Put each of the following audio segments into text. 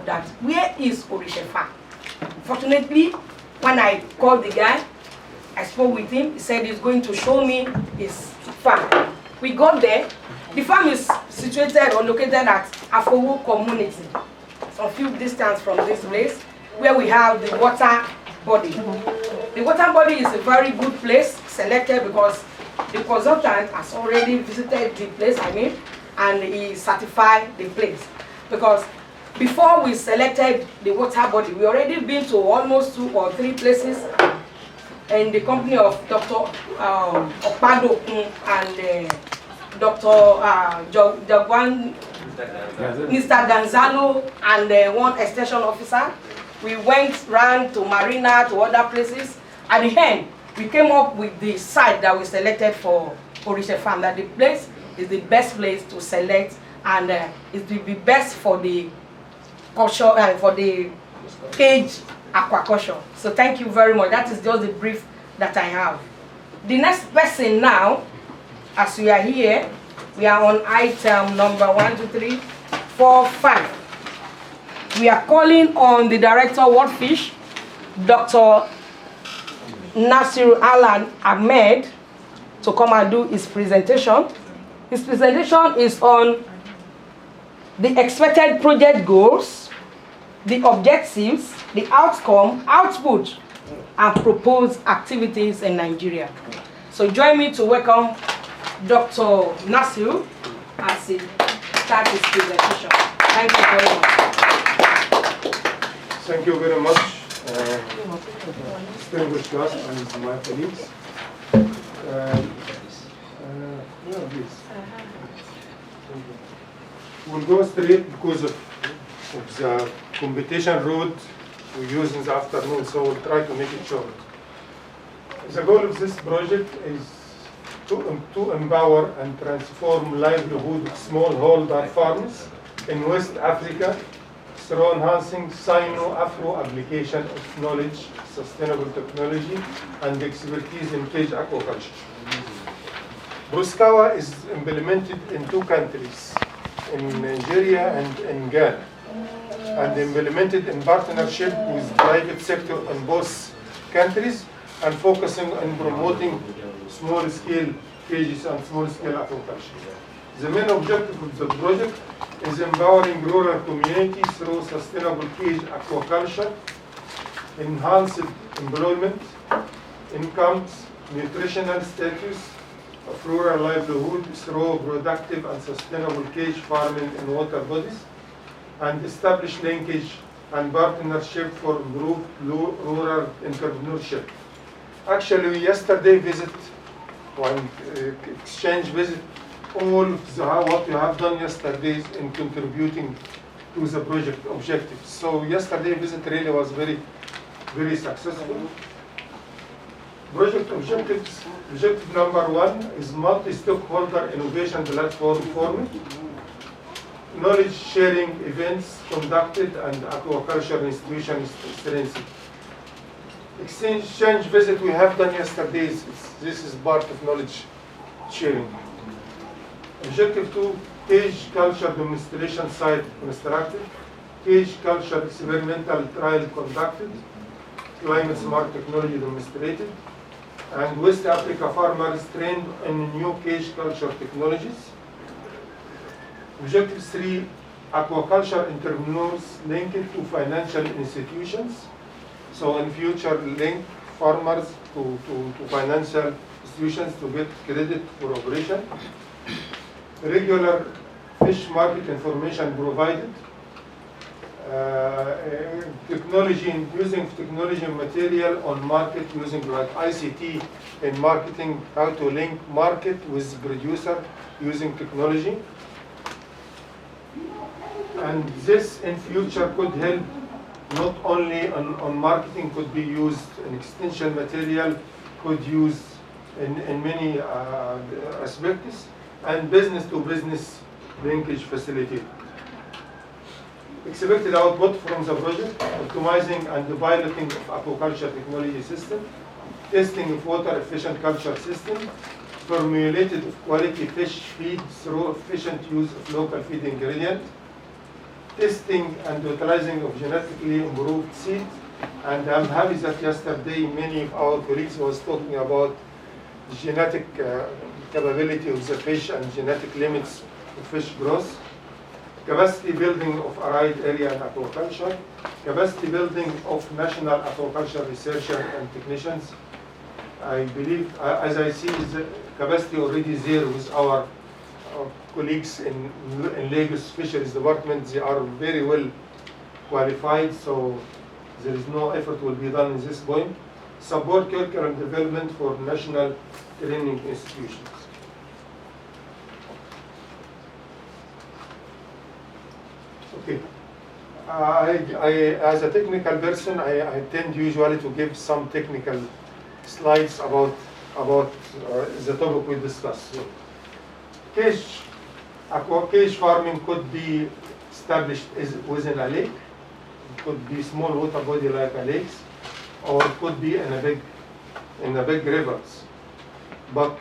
up that where is Orisha farm? Fortunately, when I called the guy, I spoke with him. He said he's going to show me his farm. We got there. The farm is situated or located at Afowo community, some few distance from this place, where we have the water body. The water body is a very good place, selected because the consultant has already visited the place, and he certified the place. Because before we selected the water body, we already been to almost 2 or 3 places in the company of Dr. Okpado and Dr. Jagwan, Mr. Gonzalo, and one extension officer. We went round to Marina, to other places. At the end, we came up with the site that we selected for Orisha farm, that the place is the best place to select, and it will be best for the culture, for the cage aquaculture. So thank you very much. That is just the brief that I have. The next person now, as we are here, we are on item number 1, 2, 3, 4, 5. We are calling on the director of WorldFish, Dr. Nasir Alan Ahmed, to come and do his presentation. His presentation is on the expected project goals, the objectives, the outcome, output, and proposed activities in Nigeria. So join me to welcome Dr. Nasir as he starts his presentation. Thank you very much. Thank you very much, distinguished guests and my colleagues. Please. We'll go straight because of the competition route we use in the afternoon, so we'll try to make it short. The goal of this project is to empower and transform livelihood of smallholder farms in West Africa through enhancing Sino-Afro application of knowledge, sustainable technology, and expertise in cage aquaculture. ProSCAWA is implemented in 2 countries, in Nigeria and in Ghana, and implemented in partnership with private sector in both countries, and focusing on promoting small-scale cages and small-scale aquaculture. The main objective of the project is empowering rural communities through sustainable cage aquaculture, enhanced employment, incomes, nutritional status of rural livelihood through productive and sustainable cage farming in water bodies, and establish linkage and partnership for improved rural entrepreneurship. Actually, yesterday exchange visit all of what we have done yesterday in contributing to the project objectives. So yesterday visit really was very, very successful. Project objectives. Objective number 1 is multi-stakeholder innovation platform forming, knowledge sharing events conducted, and aquaculture institution strengthened. Exchange visit we have done yesterday, this is part of knowledge sharing. Objective 2, cage culture demonstration site constructed, cage culture experimental trial conducted, climate smart technology demonstrated, and West Africa farmers trained in new cage culture technologies. Objective 3, aquaculture entrepreneurs linked to financial institutions. So in future, link farmers to financial institutions to get credit for operation. Regular fish market information provided. Technology, using technology material on market, using like ICT in marketing, how to link market with producer using technology. And this in future could help not only on marketing, could be used in extension material, could use in many aspects, and business to business linkage facilitated. Expected output from the project: optimizing and piloting of aquaculture technology system, testing of water efficient culture system, formulated of quality fish feed through efficient use of local feed ingredient, testing and utilizing of genetically improved seed. And I'm happy that yesterday many of our colleagues was talking about the genetic capability of the fish and genetic limits of fish growth. Capacity building of arid area and aquaculture. Capacity building of national aquaculture researchers and technicians. I believe, as I see, the capacity already there with our colleagues in Lagos Fisheries Department. They are very well qualified, so there is no effort will be done in this point. Support curriculum development for national training institutions. Okay. As a technical person, I tend usually to give some technical slides about the topic we discussed. So, cage farming could be established within a lake. It could be small water body like a lake, or it could be in a big rivers. But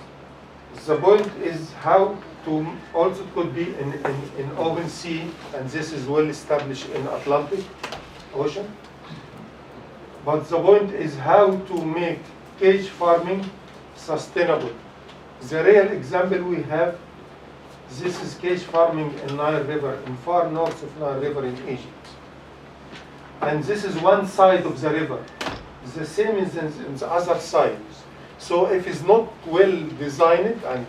the point is how to also it could be in open sea, and this is well established in Atlantic Ocean. But the point is how to make cage farming sustainable. The real example we have, this is cage farming in Nile River, in far north of Nile River in Egypt. And this is one side of the river. The same is in the other side. So if it's not well designed and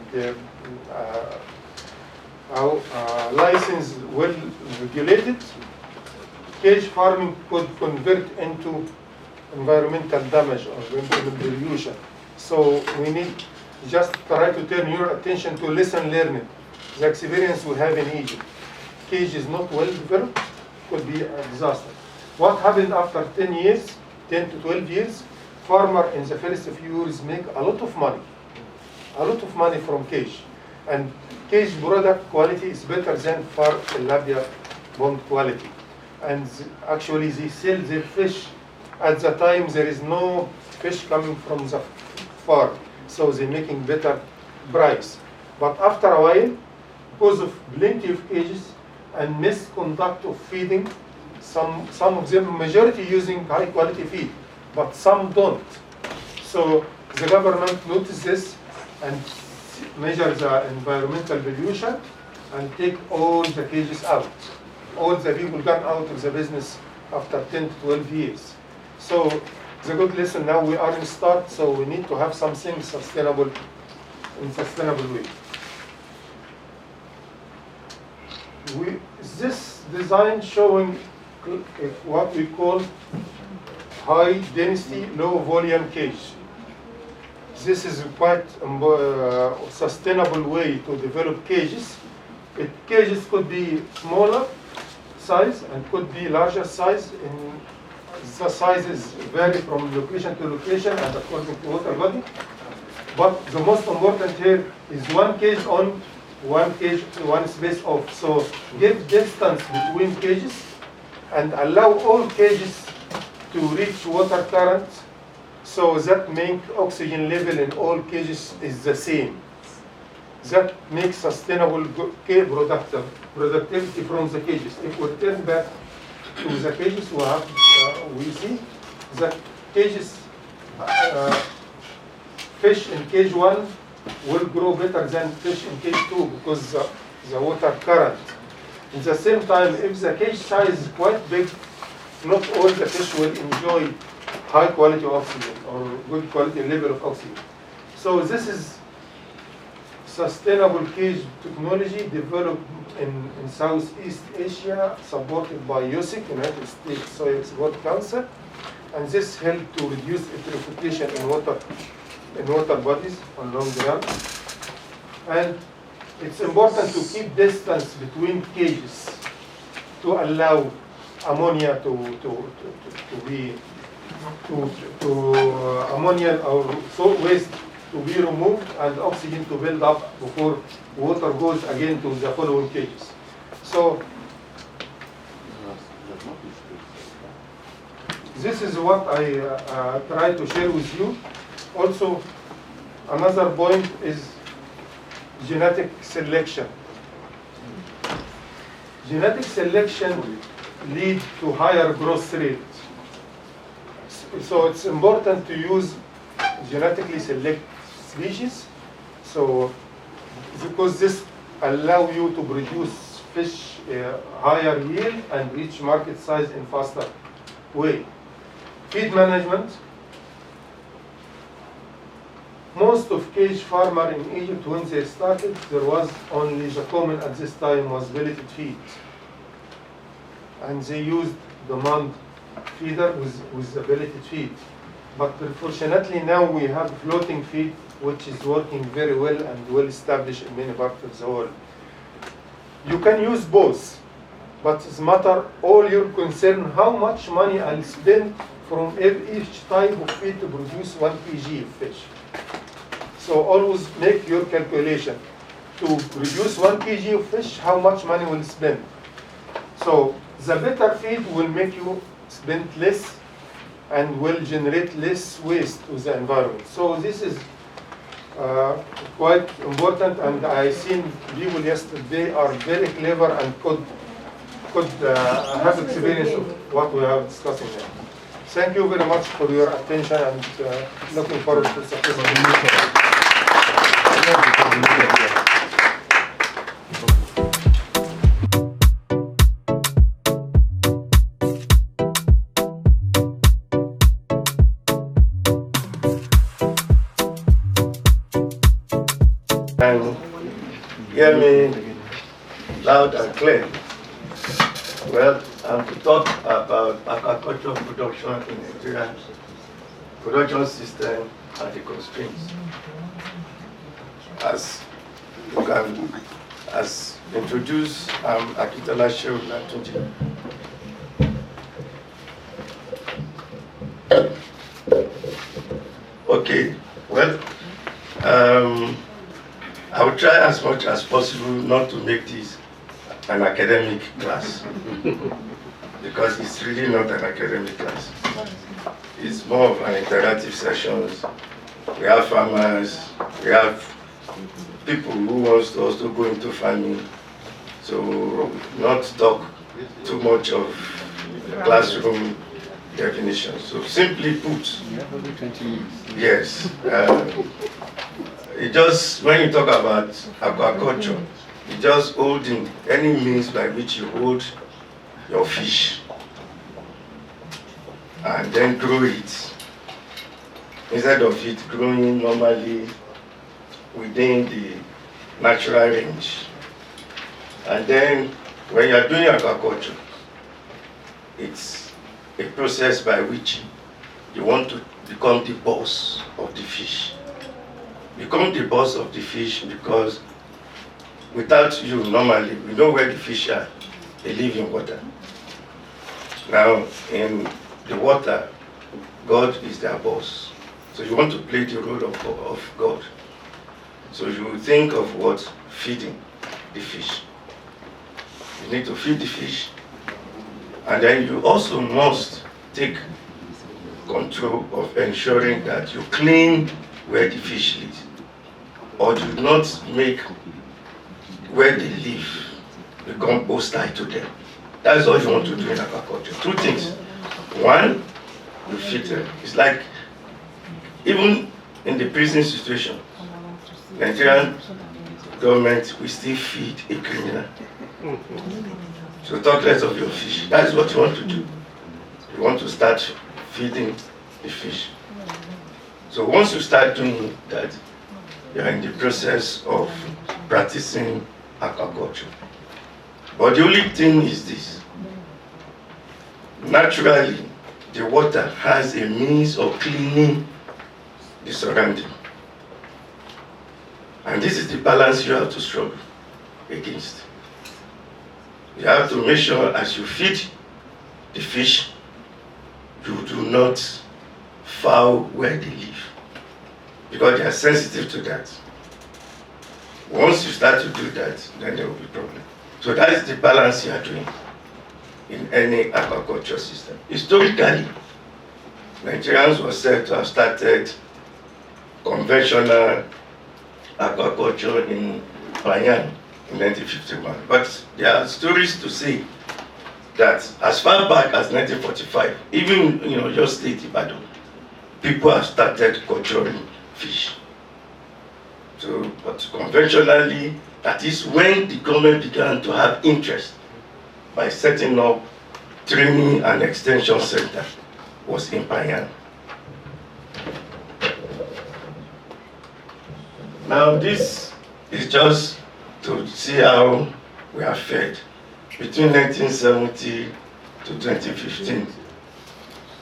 licensed, well regulated, cage farming could convert into environmental damage or environmental pollution. So we need just try to turn your attention to lesson learning. The experience we have in Egypt. Cage is not well developed, could be a disaster. What happened after 10 years, 10 to 12 years, farmer in the first few years make a lot of money from cage. And cage product quality is better than far tilapia bond quality. And actually they sell their fish at the time there is no fish coming from the farm. So they're making better price. But after a while, because of plenty of cages and misconduct of feeding, some of them, majority using high quality feed, but some don't. So the government noticed this and measure the environmental pollution and take all the cages out. All the people gone out of the business after 10 to 12 years. So the good lesson now we are in start, so we need to have something sustainable in sustainable way. This design showing what we call high density, low volume cage. This is quite a sustainable way to develop cages. Cages could be smaller size and could be larger size. The sizes vary from location to location and according to water body. But the most important here is one cage on, one cage, one space off. So give distance between cages and allow all cages to reach water current, so that make oxygen level in all cages is the same. That makes sustainable productivity from the cages. If we turn back to the cages, we see that cages, fish in cage 1 will grow better than fish in cage 2 because the water current. At the same time, if the cage size is quite big, not all the fish will enjoy high quality oxygen or good quality level of oxygen. So this is sustainable cage technology developed in Southeast Asia, supported by USIC, United States Soil Export Council, and this helped to reduce eutrophication in water bodies on long run. And it's important to keep distance between cages to allow ammonia ammonia or salt waste to be removed and oxygen to build up before water goes again to the following cages. So this is what I try to share with you. Also, another point is genetic selection. genetic selection lead to higher growth rate. So it's important to use genetically select species. So because this allow you to produce fish higher yield and reach market size in faster way. Feed management. Most of cage farmer in Egypt, when they started, there was only the common at this time was pelleted feed. And they used demand feeder with the pelleted feed. But unfortunately now we have floating feed, which is working very well and well established in many parts of the world. You can use both, but it's matter all your concern how much money I'll spend from each type of feed to produce 1 kg of fish. So always make your calculation. To produce 1 kg of fish, how much money will spend? So the better feed will make you spend less and will generate less waste to the environment. So this is quite important, and I seen people yesterday are very clever and could have experience of what we are discussing here. Thank you very much for your attention, and looking forward to successful meeting. And hear me loud and clear. Well, I'm to talk about aquaculture production in Nigeria, production system and the constraints. As you can, as introduced, I'm Akitola Shehu Latunji. Okay, well, I will try as much as possible not to make this an academic class, because it's really not an academic class. It's more of an interactive sessions. We have farmers, we have people who want to also go into farming, so not talk too much of the classroom definition. So simply put, yes, it just, when you talk about aquaculture, it just holding any means by which you hold your fish and then grow it, instead of it growing normally within the natural range. And then when you are doing aquaculture, it's a process by which you want to become the boss of the fish. Become the boss of the fish because without you, normally, we know where the fish are. They live in water. Now, in the water, God is their boss. So you want to play the role of God. So you think of what? Feeding the fish. You need to feed the fish. And then you also must take control of ensuring that you clean where the fish live, or do not make where they live become hostile to them. That's all you want to do in aquaculture. Two things. One, you feed them. It's like, even in the prison situation, Nigerian government will still feed a criminal. So talk less of your fish. That is what you want to do. You want to start feeding the fish. So once you start doing that, you are in the process of practicing aquaculture. But the only thing is this. Naturally, the water has a means of cleaning the surrounding. And this is the balance you have to struggle against. You have to make sure as you feed the fish, you do not foul where they live, because they are sensitive to that. Once you start to do that, then there will be problem. So that is the balance you are doing in any aquaculture system. Historically, Nigerians were said to have started conventional aquaculture in Banyan in 1951. But there are stories to say that as far back as 1945, even in your state, Ibadan, people have started culturing fish. So, but conventionally, that is when the government began to have interest by setting up training and extension center was in Payan. Now this is just to see how we are fed between 1970 to 2015.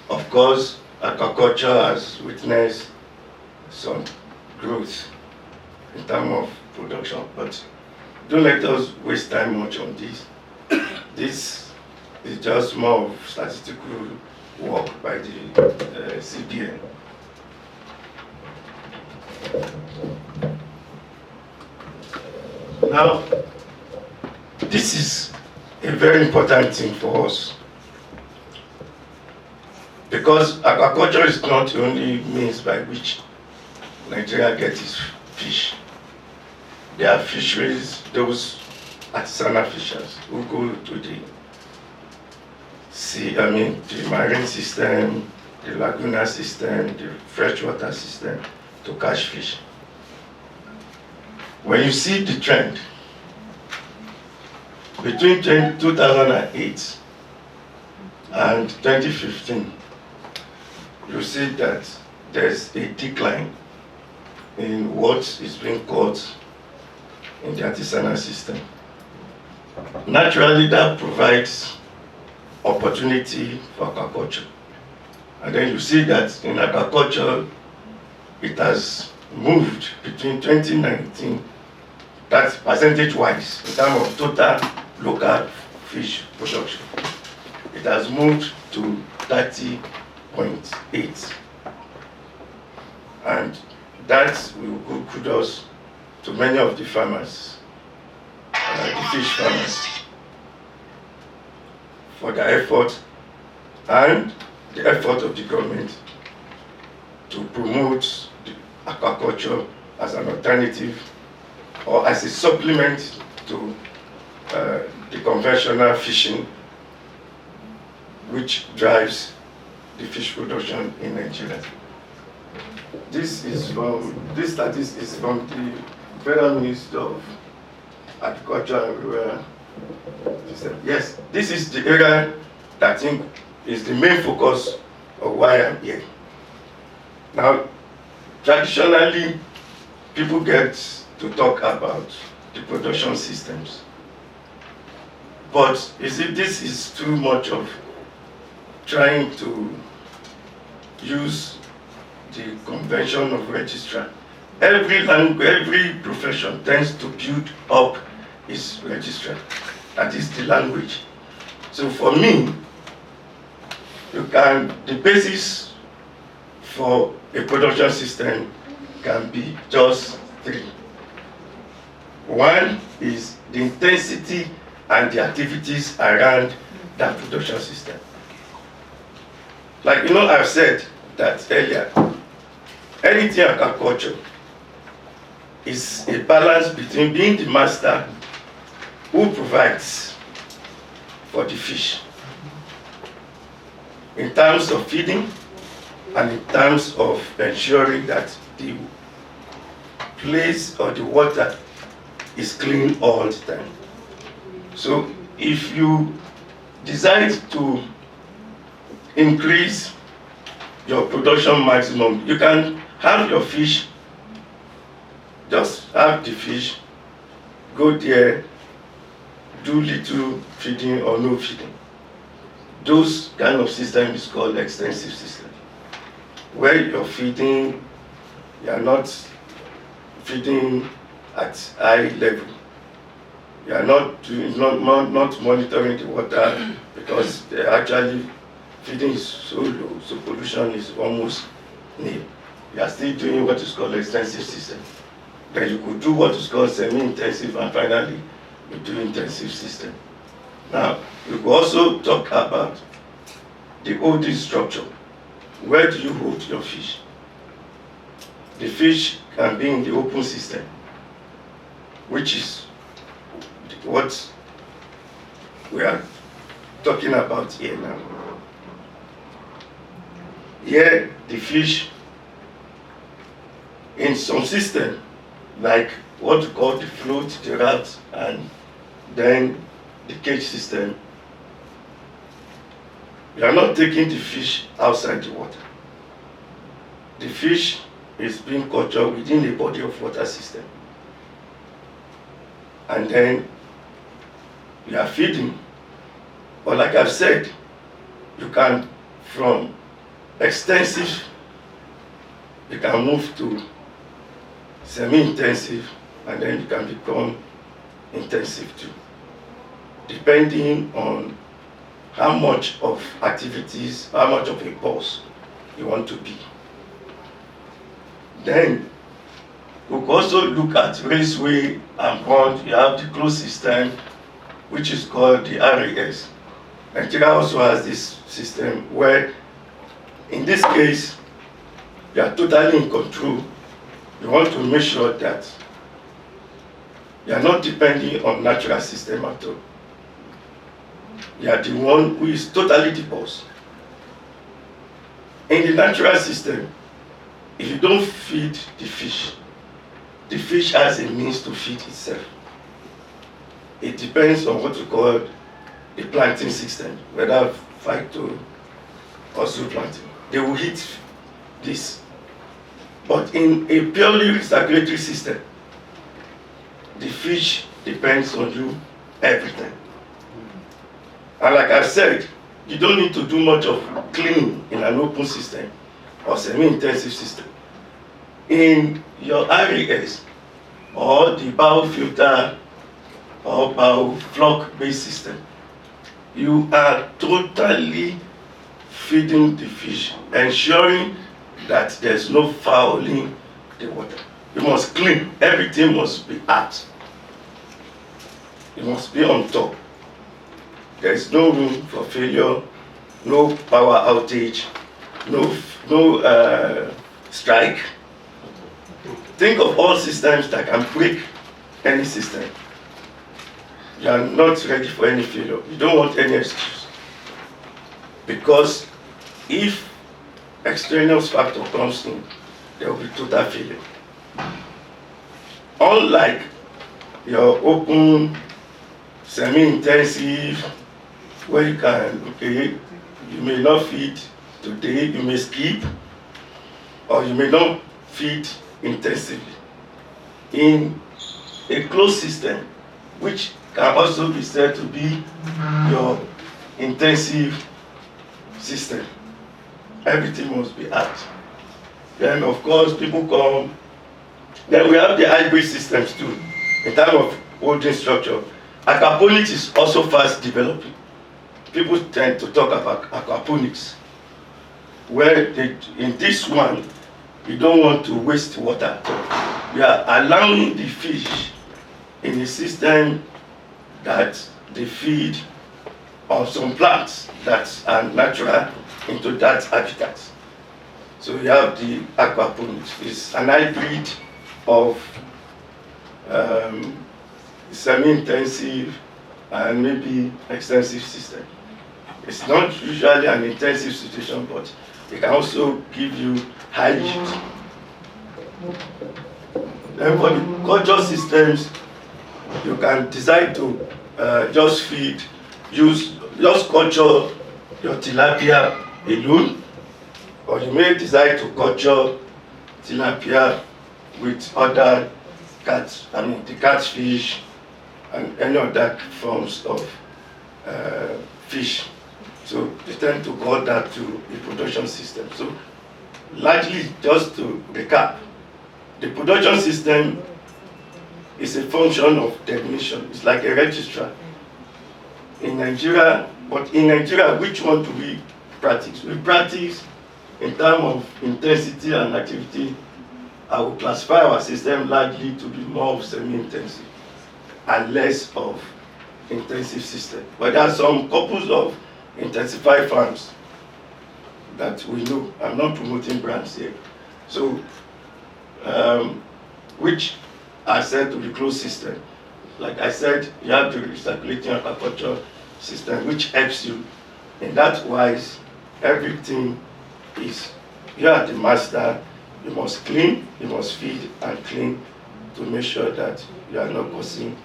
Of course, aquaculture has witnessed some growth in terms of production, but don't let us waste time much on this. This is just more of statistical work by the CBN. Now, this is a very important thing for us, because aquaculture is not the only means by which Nigeria gets its fish. There are fisheries, those artisanal fishers who go to the sea, the marine system, the laguna system, the freshwater system to catch fish. When you see the trend between 2008 and 2015, you see that there's a decline in what is being caught in the artisanal system. Naturally, that provides opportunity for aquaculture. And then you see that in aquaculture, it has moved between 2019, that's percentage-wise, in terms of total local fish production. It has moved to 30.8. And that will give kudos to many of the farmers, the fish farmers, for their effort and the effort of the government to promote the aquaculture as an alternative or as a supplement to the conventional fishing, which drives the fish production in Nigeria. This statistic is from the Federal Ministry of Agriculture and Rural. Yes, this is the area that I think is the main focus of why I'm here. Now, traditionally, people get to talk about the production systems. But you see, this is too much of trying to use the convention of registrar. Every language, every profession tends to build up its registrar. That is the language. So for me, the basis for a production system can be just three. One is the intensity and the activities around that production system. Like, I've said that earlier, anything aquaculture is a balance between being the master who provides for the fish in terms of feeding and in terms of ensuring that the place or the water is clean all the time. So if you decide to increase your production maximum, you can have your fish, just have the fish, go there, do little feeding or no feeding. Those kind of systems is called extensive system, where you're feeding, you are not feeding at high level. You are not monitoring the water because they're actually feeding is so low, so pollution is almost nil. You are still doing what is called extensive system. Then you could do what is called semi-intensive, and finally you do intensive system. Now, we could also talk about the holding structure. Where do you hold your fish? The fish can be in the open system, which is what we are talking about here now. Here, the fish in some system, like what we call the float, the rat, and then the cage system, you are not taking the fish outside the water. The fish is being cultured within a body of water system. And then you are feeding. But like I've said, you can, from extensive, you can move to semi-intensive, and then you can become intensive too, depending on how much of activities, how much of a boss you want to be. Then we could also look at raceway and pond. You have the closed system, which is called the RAS. Nigeria also has this system where, in this case, you are totally in control. You want to make sure that you are not depending on natural system at all. You are the one who is totally the boss. In the natural system, if you don't feed the fish has a means to feed itself. It depends on what we call the planting system, whether phyto or zooplankton. They will eat this. But in a purely circulatory system, the fish depends on you every time. And like I said, you don't need to do much of cleaning in an open system or semi-intensive system. In your RAS or the biofilter or biofloc-based system, you are totally feeding the fish, ensuring that there's no fouling the water. You must clean. Everything must be at. It must be on top. There is no room for failure, no power outage, no strike. Think of all systems that can break any system. You are not ready for any failure. You don't want any excuse. Because if extraneous factor comes in, there will be total failure. Unlike your open, semi-intensive, where you can, okay, you may not feed today, you may skip, or you may not feed intensively. In a closed system, which can also be said to be your intensive system, everything must be at. Then of course people come. Then we have the hybrid systems too, in terms of holding structure. Aquaponics is also fast developing. People tend to talk about aquaponics, where in this one, you don't want to waste water. You are allowing the fish in a system that they feed on some plants that are natural into that habitat. So you have the aquaponics. It's an hybrid of semi-intensive and maybe extensive system. It's not usually an intensive situation, but it can also give you high yield. Then for the culture systems, you can decide to just feed, just culture your tilapia alone, or you may decide to culture tilapia with other the catfish and any other forms of fish. So they tend to call that to the production system. So largely, just to recap, the production system is a function of definition. It's like a registrar. In Nigeria, but in Nigeria, which one do we practice? We practice in terms of intensity and activity. I will classify our system largely to be more of semi-intensive and less of intensive system. But there are some couples of intensified farms that we know. I'm not promoting brands here. So, which are said to be closed system. like I said, you have the recirculating aquaculture system, which helps you in that wise. Everything is, you are the master. You must clean, you must feed and clean to make sure that you are not causing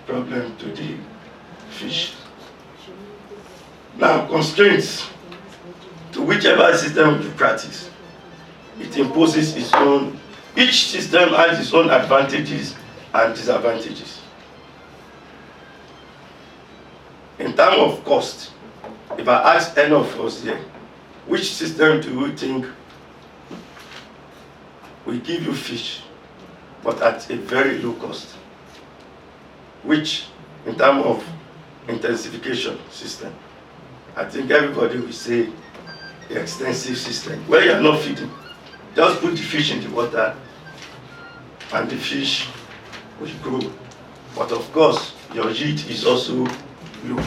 problem to the fish. Now, constraints to whichever system you practice, it imposes its own, each system has its own advantages and disadvantages. In terms of cost, if I ask any of us here, which system do you think will give you fish, but at a very low cost? Which, in terms of intensification system, I think everybody will say the extensive system, where you are not feeding. Just put the fish in the water and the fish will grow. But of course, your yield is also low.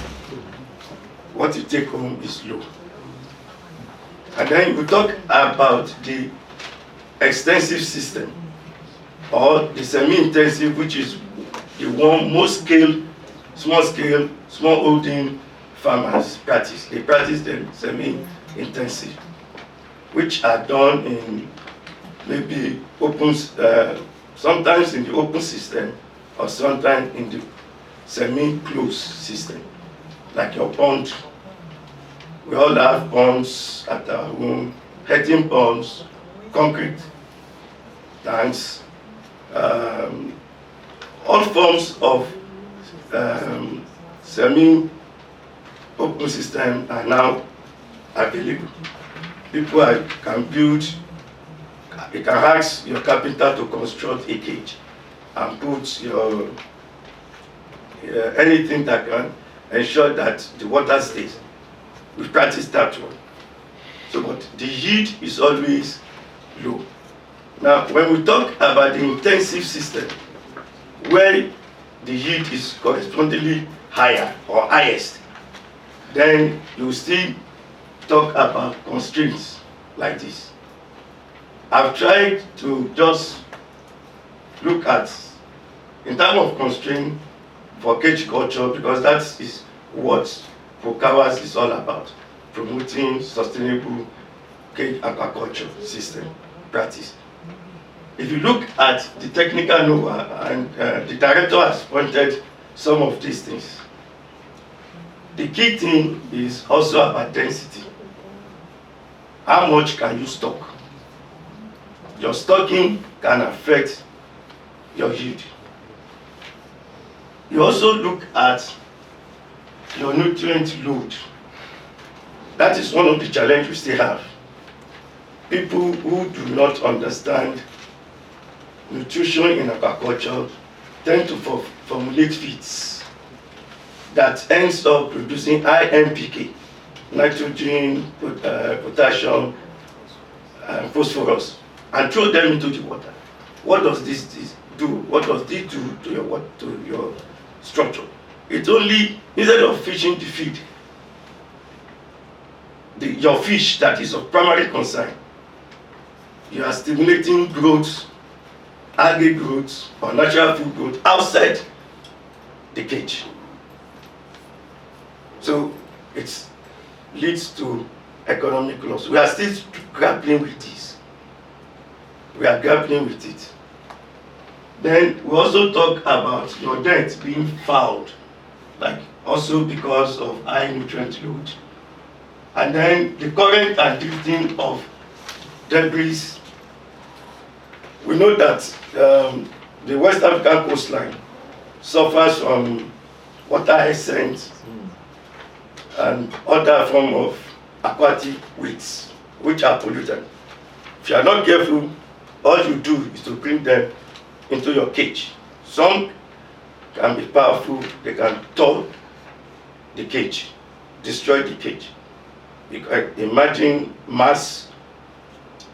What you take home is low. And then we talk about the extensive system or the semi-intensive, which is the one most small holding farmers practice. They practice the semi-intensive, which are done in maybe open, sometimes in the open system or sometimes in the semi-closed system, like your pond. We all have ponds at our home, heating ponds, concrete tanks, all forms of semi-open system are now available. People can build, you can ask your carpenter to construct a cage and put your anything that can ensure that the water stays. We practice that one. So, but the yield is always low. Now, when we talk about the intensive system, where the yield is correspondingly higher or highest, then you still talk about constraints like this. I've tried to just look at, in terms of constraint for cage culture, because that is what ProSCAWA is all about, promoting sustainable cage aquaculture system practice. If you look at the technical know-how, and the director has pointed some of these things, the key thing is also about density. How much can you stock? Your stocking can affect your yield. You also look at your nutrient load. That is one of the challenges we still have. People who do not understand nutrition in aquaculture tend to formulate feeds that ends up producing high NPK, nitrogen, potassium, phosphorus, and throw them into the water. What does this do? What does this do to your structure? It only, instead of fishing the feed, your fish that is of primary concern, you are stimulating growth, algae growth, or natural food growth outside the cage. So it leads to economic loss. We are still grappling with this. We are grappling with it. Then we also talk about your diet being fouled, like also because of high nutrient load. And then the current and drifting of debris. We know that the West African coastline suffers from water essence and other form of aquatic weeds, which are pollutant. If you are not careful, all you do is to bring them into your cage. Some can be powerful, they can tear the cage, destroy the cage. You can imagine mass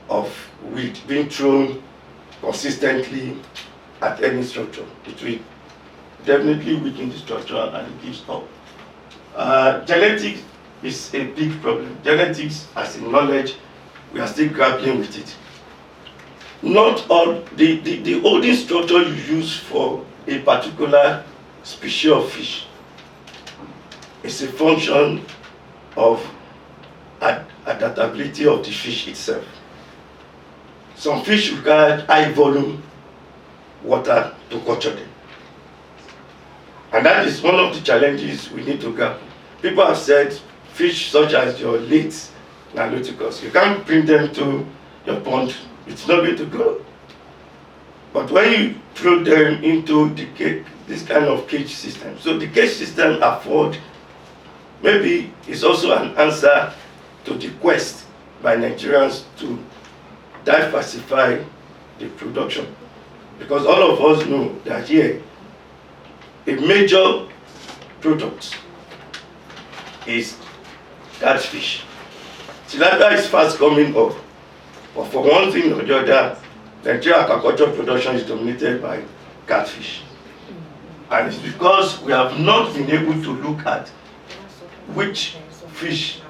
of weed being thrown consistently at any structure. It will definitely weaken the structure and it gives up. Genetics is a big problem. Genetics as a knowledge, we are still grappling with it. Not all the holding structure you use for a particular species of fish is a function of adaptability of the fish itself. Some fish require high volume water to culture them. And that is one of the challenges we need to grapple. People have said fish such as your late Niloticus, you can't bring them to your pond, it's not going to grow. But when you throw them into this kind of cage system, so the cage system afford, maybe it's also an answer to the quest by Nigerians to diversify the production. Because all of us know that here, a major product is catfish. Tilapia is fast coming up, but for one thing or the other, Nigerian aquaculture production is dominated by catfish. And it's because we have not been able to look at which fish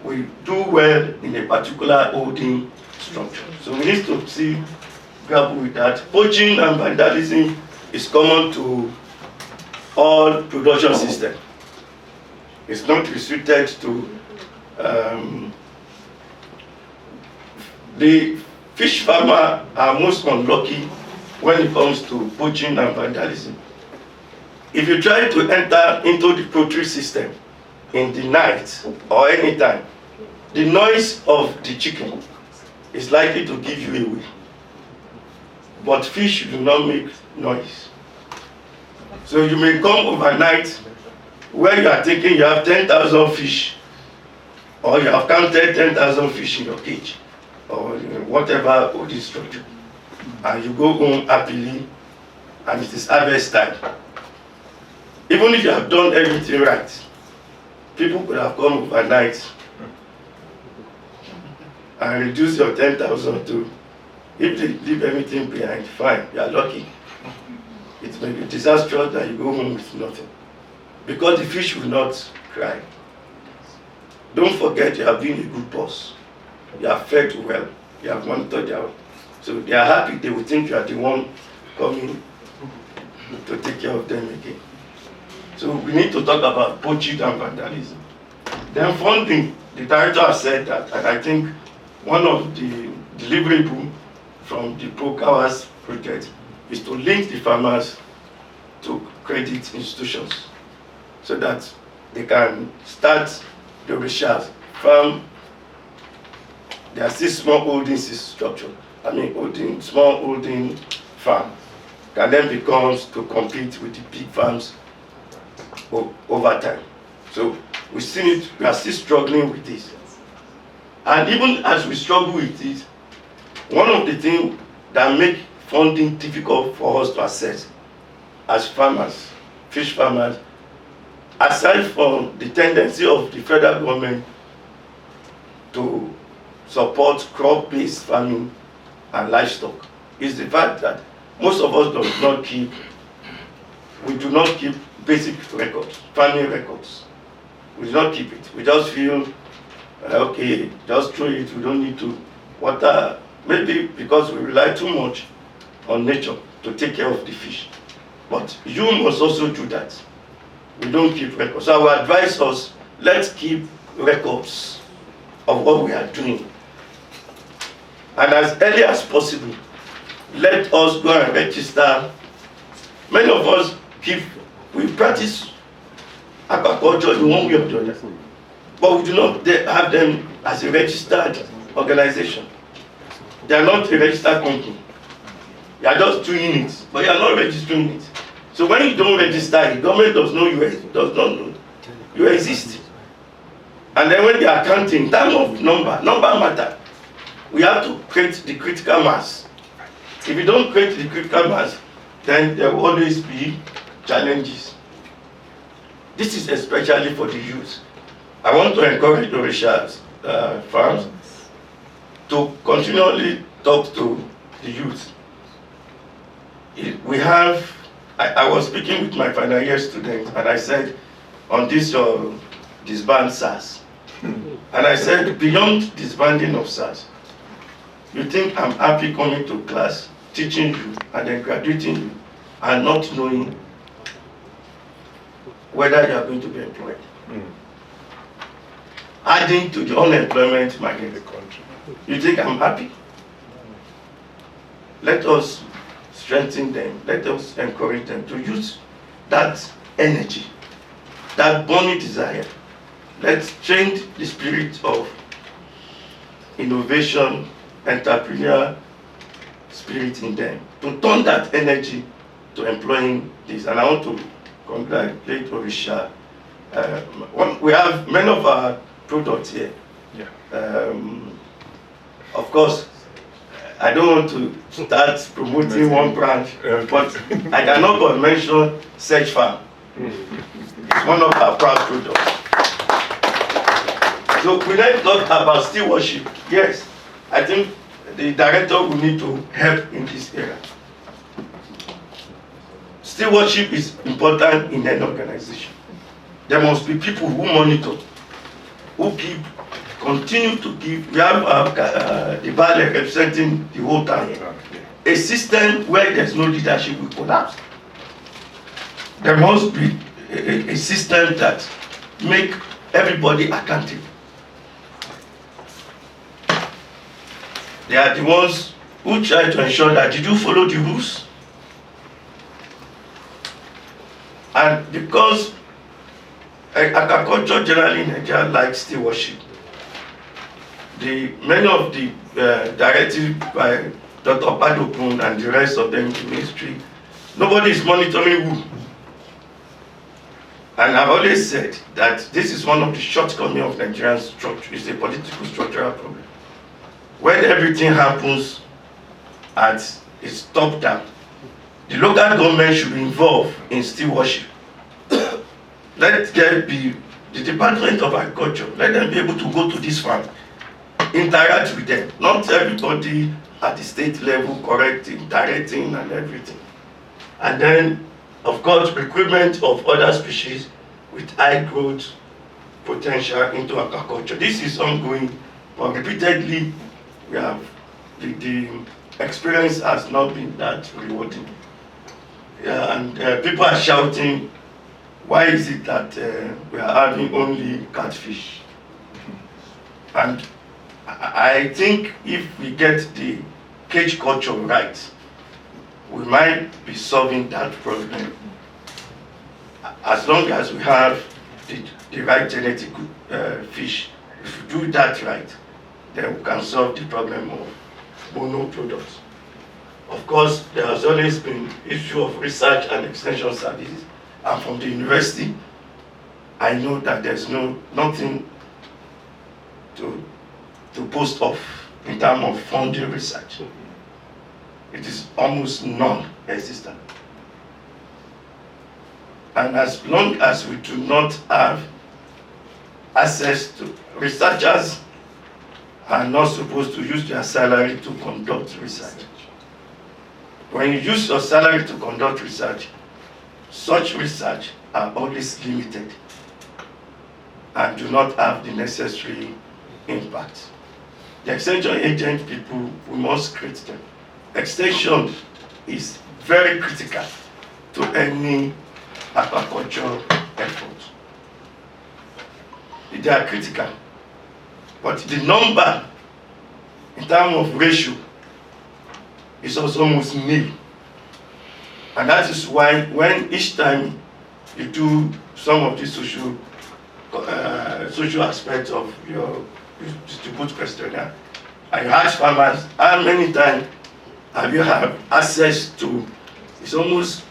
will do well in a particular holding structure. So we need to grapple with that. Poaching and vandalism is common to all production systems. It's not restricted to the fish farmer are most unlucky when it comes to poaching and vandalism. If you try to enter into the poultry system in the night or any time, the noise of the chicken is likely to give you away. But fish do not make noise. So you may come overnight where you are thinking you have 10,000 fish, or you have counted 10,000 fish in your cage, or whatever holding structure, and you go home happily, and it is harvest time. Even if you have done everything right, people could have come overnight and reduce your 10,000 to, if they leave everything behind, fine, you are lucky. It may be disastrous that you go home with nothing, because the fish will not cry. Don't forget, you have been a good boss. You have fed well, you have monitored them. So they are happy, they will think you are the one coming to take care of them again. So we need to talk about poaching and vandalism. Then funding, the director has said that, and I think one of the deliverables from the ProSCAWA's project is to link the farmers to credit institutions so that they can start the Orisha farm. There are still small holding structure. Small holding farm can then becomes to compete with the big farms over time. So we are still struggling with this. And even as we struggle with it, one of the things that make funding difficult for us to assess as farmers, fish farmers, aside from the tendency of the federal government to support crop-based farming and livestock, is the fact that most of us we do not keep basic records, farming records. We do not keep it. We just feel, okay, just throw it, we don't need to water, maybe because we rely too much on nature to take care of the fish. But you must also do that. We don't keep records. So I would advise us, let's keep records of what we are doing. And as early as possible, let us go and register. Many of us we practice aquaculture in one way or the other, but we do not have them as a registered organization. They are not a registered company. You are just doing it, but you are not registering it. So when you don't register, the government does not know you exist. And then when they are counting, time of number matter. We have to create the critical mass. If you don't create the critical mass, then there will always be challenges. This is especially for the youth. I want to encourage Orisha's farms to continually talk to the youth. I was speaking with my final year students, and I said, on this disband SARS, and I said, beyond disbanding of SARS, you think I'm happy coming to class, teaching you, and then graduating you, and not knowing whether you are going to be employed. Adding to the unemployment market in the country. You think I'm happy? Let us strengthen them. Let us encourage them to use that energy, that burning desire. Let's train the spirit of innovation, entrepreneurial spirit in them to turn that energy to employing this. And I want to congratulate Orisha. We have many of our products here. Yeah. Of course, I don't want to start promoting one branch, but I cannot but mention Search Farm. It's one of our proud products. So we then talk about stewardship. Yes, I think the director will need to help in this area. Stewardship is important in an organization. There must be people who monitor, who give, continue to give. We have the Valley representing the whole town. A system where there's no leadership will collapse. There must be a system that make everybody accountable. They are the ones who try to ensure that did you follow the rules? And because aquaculture generally in Nigeria likes stewardship, many of the directives by Dr. Badagry and the rest of them in the ministry, nobody is monitoring who. And I've always said that this is one of the shortcomings of Nigerian structure. It's a political structural problem. When everything happens it's top down, the local government should be involved in stewardship. Let there be the Department of Agriculture, let them be able to go to this farm, interact with them. Not everybody at the state level correcting, directing and everything. And then, of course, recruitment of other species with high growth potential into aquaculture. This is ongoing, but repeatedly we have the experience has not been that rewarding. Yeah, and people are shouting, why is it that we are having only catfish? And I think if we get the cage culture right, we might be solving that problem. As long as we have the right genetic fish, if we do that right, then we can solve the problem of mono products. Of course, there has always been issue of research and extension services, and from the university, I know that there's nothing to boast of in terms of funding research. It is almost non-existent. And as long as we do not have access to researchers, are not supposed to use their salary to conduct research. When you use your salary to conduct research, such research are always limited and do not have the necessary impact. The extension agent people, we must create them. Extension is very critical to any aquaculture effort. They are critical. But the number in terms of ratio is also almost nil. And that is why when each time you do some of the social aspects of your distribute questionnaire, and you ask farmers how many times have you had access to, it's almost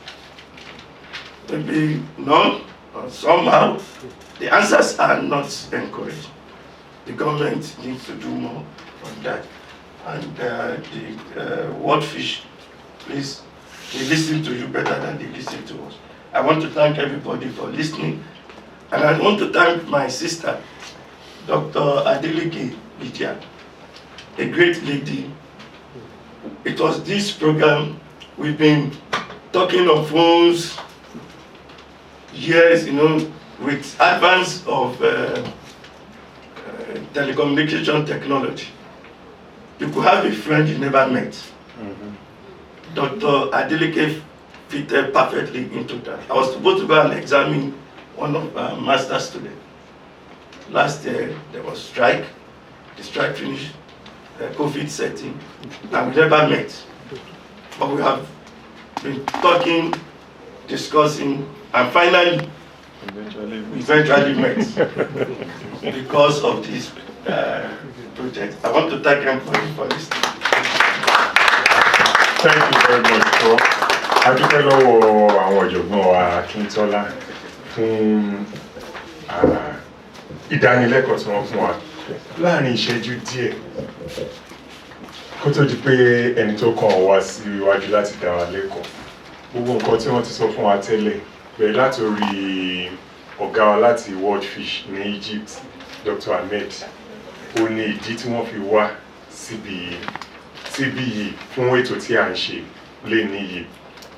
maybe none, or somehow the answers are not encouraged. The government needs to do more on that. And the WorldFish, please, they listen to you better than they listen to us. I want to thank everybody for listening. And I want to thank my sister, Dr. Adeleke Lydia, a great lady. It was this program, we've been talking on phones years, with advance of telecommunication technology. You could have a friend you never met. Dr. Adeleke fitted perfectly into that. I was supposed to go and examine one of our master students. Last year, there was strike. The strike finished, COVID setting, and we never met. But we have been talking, discussing, and finally, eventually met because of this project. I want to thank him for this. Thank you very much, Prof. A dúpẹ́ lọ́wọ́ àwọn ọ̀jọ̀gbọ́n wa Akíntọ́lá fún ìdánilẹ́kọ̀ọ́ tí wọ́n fún wa láàrin ìṣẹ́jú díẹ̀ kó tó di pé ẹni tó kàn wá sí iwájú láti dá wa lẹ́kọ̀ọ́. Gbogbo nǹkan tí wọ́n ti sọ fún wa tẹ́lẹ̀ bẹ̀rẹ̀ láti orí ọ̀gá wa láti WorldFish ní Egypt, Dr. Ahmed, ó ní ìdí tí wọ́n fi wá síbi yìí fún ètò tí à ń ṣe lé níyì.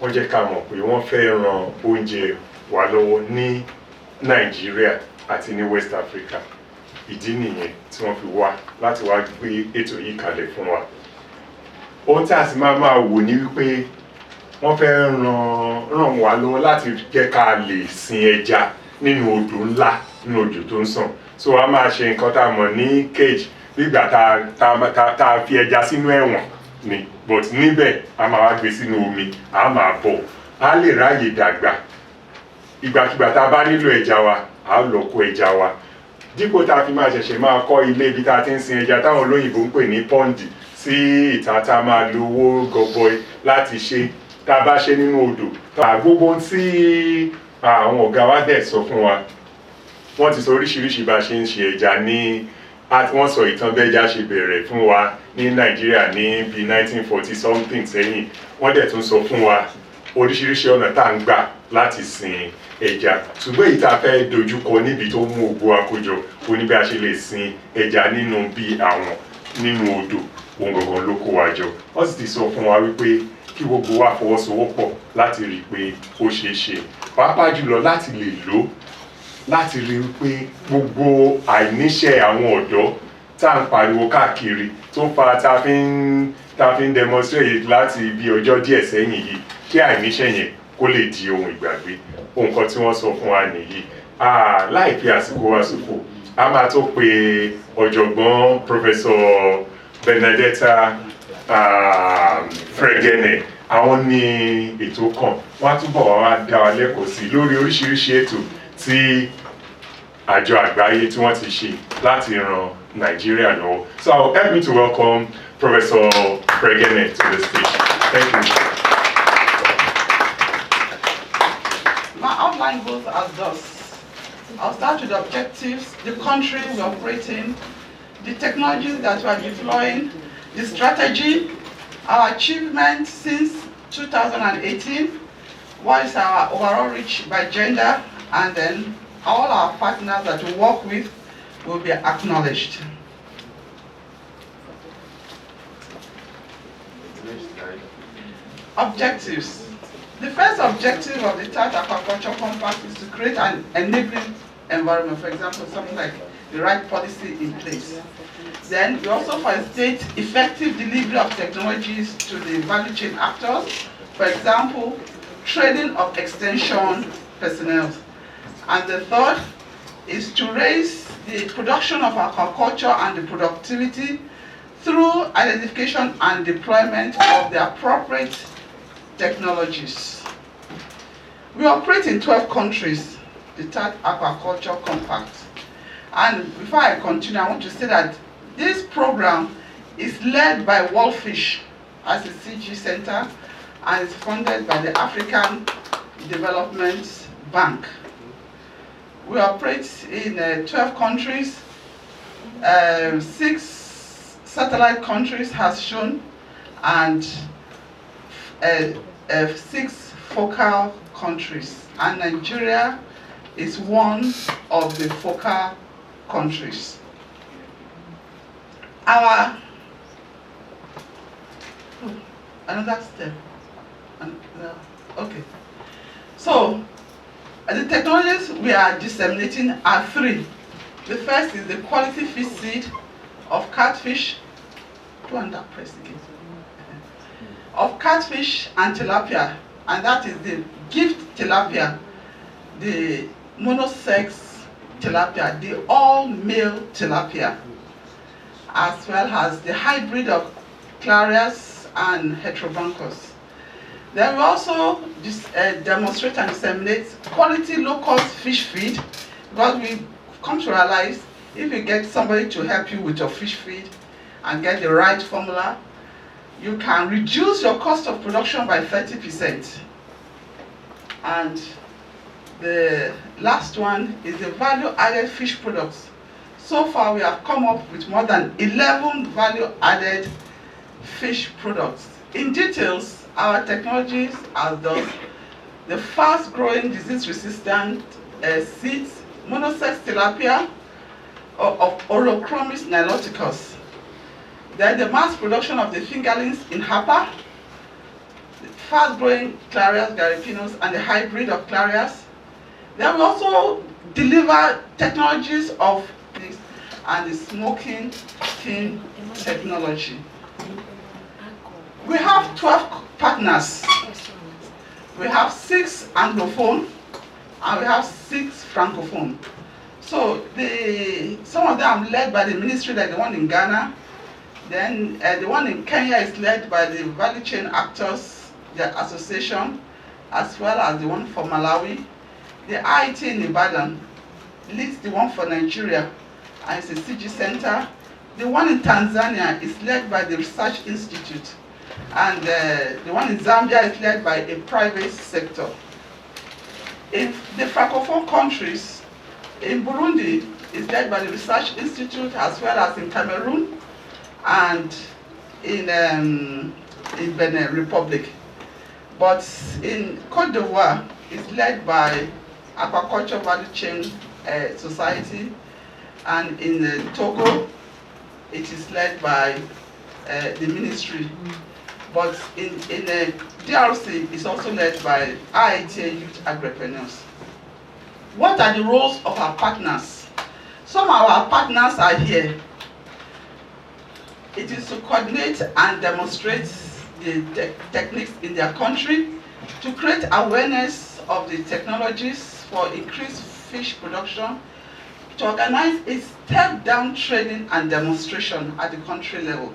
Wọ́n jẹ́ ká mọ̀ pé wọ́n fẹ́ ran oúnjẹ wa lọ́wọ́ ní Nàìjíríà àti ní West Africa. Ìdí nìyẹn tí wọ́n fi wá láti wá gbé ètò yìí kalẹ̀ fún wa. Ohun tí a sì máa wò ní wípé wọ́n fẹ́ ràn wá lọ́wọ́ láti jẹ́ ká lè sin ẹja nínú odò ńlá, nínú odò tó ń sàn. So a máa ṣe nǹkan tá a mọ̀ ní cage nígbà tá a fi ẹja sínú ẹ̀wọ̀n ni, but níbẹ̀ a máa wá gbé sínú omi, a máa bọ̀, a lè ráyè dàgbà. Ìgbàkigbà tá a bá nílò ẹja wa, a lọ kó ẹja wa. Dípò tá a fi máa ṣẹ̀ṣẹ̀ máa kọ́ ilé ibi tá a ti ń sin ẹja táwọn olóyìnbó ń pè ní pọ́ǹdì sí ìta tá a máa lo owó gọbọi láti ṣe, tá a bá ṣe nínú odò. Gbogbo tí àwọn ọ̀gá wa dẹ̀ sọ fún wa, wọ́n ti sọ oríṣiríṣi bá ṣe ń ṣe ẹja ní wọ́n sọ ìtàn bẹ́ẹ̀já ṣe bẹ̀rẹ̀ fún wa ní Nàìjíríà ní bí 1940 something sẹ́yìn. Wọ́n dẹ̀ tún sọ fún wa oríṣiríṣi ọ̀nà tá à ń gbà láti sin ẹja. Ṣùgbọ́n èyí tá a fẹ́ dojúkọ níbi tó mú ògbó àkójọ ó ní bí a ṣe lè sin ẹja nínú bí àwọn nínú odò, ohun gangan ló kó wa jọ. Wọ́n sì ti sọ fún wa wípé kí gbogbo wa fọwọ́sowọ́pọ̀ láti rí i pé ó ṣeé ṣe, pàápàá jùlọ láti lè lò, láti rí i pé gbogbo àìníṣẹ́ àwọn ọ̀dọ́ tá à ń pariwo káàkiri tó fa tá a fi ń demonstrate láti bí ọjọ́ díẹ̀ sẹ́yìn yìí, kí àìníṣẹ́ yẹn kó lè di ohun ìgbàgbé. Ohun kan tí wọ́n sọ fún wa nìyí. Láì fi àsìkò wa ṣòfò, a máa tó pe ọ̀jọ̀gbọ́n Professor Benedetta Fregene. Àwọn ní ètò kan, wọ́n á túbọ̀ wá dá wa lẹ́kọ̀ọ́ sí lórí oríṣiríṣi ètò tí àjọ àgbáyé tí wọ́n ti ṣe láti ran Nigeria lọ́wọ́. So help me to welcome Professor Fregene to the stage. Thank you. My outline goes as thus. I'll start with the objectives, the country we operate in, the technologies that we are deploying, the strategy, our achievements since 2018, what is our overall reach by gender, and then all our partners that we work with will be acknowledged. Objectives. The first objective of the third Aquaculture Compact is to create an enabling environment, for example, something like the right policy in place. Then we also facilitate effective delivery of technologies to the value chain actors, for example, training of extension personnel. And the third is to raise the production of aquaculture and the productivity through identification and deployment of the appropriate technologies. We operate in 12 countries, the third Aquaculture Compact. And before I continue, I want to say that this program is led by WorldFish as a CG center and is funded by the African Development Bank. We operate in 12 countries, 6 satellite countries has shown, and 6 focal countries, and Nigeria is one of the focal countries. Another step. Okay. So, the technologies we are disseminating are 3. The first is the quality fish seed of catfish. Of catfish and tilapia, and that is the gift tilapia, the monosex tilapia, the all-male tilapia, as well as the hybrid of Clarias and Heterobranchus. Then we also demonstrate and disseminate quality low-cost fish feed, because we come to realize if you get somebody to help you with your fish feed and get the right formula, you can reduce your cost of production by 30%. And the last one is the value-added fish products. So far, we have come up with more than 11 value-added fish products. In details, our technologies are thus the fast-growing disease-resistant seeds, monosex tilapia of Orochromis niloticus. Then the mass production of the fingerlings in Hapa, the fast-growing Clarias garipinus and the hybrid of Clarias. Then we also deliver technologies of this and the smoking fin technology. We have 12 partners. We have 6 Anglophone and we have 6 Francophone. So some of them led by the ministry, like the one in Ghana. Then the one in Kenya is led by the Value Chain Actors, their association, as well as the one for Malawi. The IIT in Ibadan leads the one for Nigeria, and it's a CG center. The one in Tanzania is led by the Research Institute, and the one in Zambia is led by a private sector. In the Francophone countries, in Burundi, is led by the Research Institute, as well as in Cameroon, and in Benin Republic. But in Côte d'Ivoire, it's led by Aquaculture Value Chain Society, and in Togo, it is led by the ministry. But in DRC, it's also led by IITA Youth Agripreneurs. What are the roles of our partners? Some of our partners are here. It is to coordinate and demonstrate the techniques in their country, to create awareness of the technologies for increased fish production, to organize a step-down training and demonstration at the country level.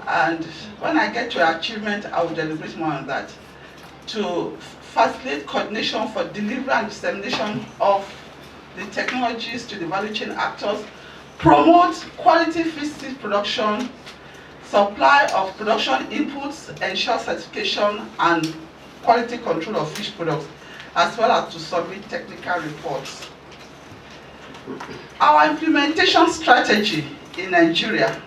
And when I get to achievement, I will deliberate more on that. To facilitate coordination for delivery and dissemination of the technologies to the value chain actors, promote quality fish seed production, supply of production inputs, ensure certification and quality control of fish products, as well as to submit technical reports. Our implementation strategy in Nigeria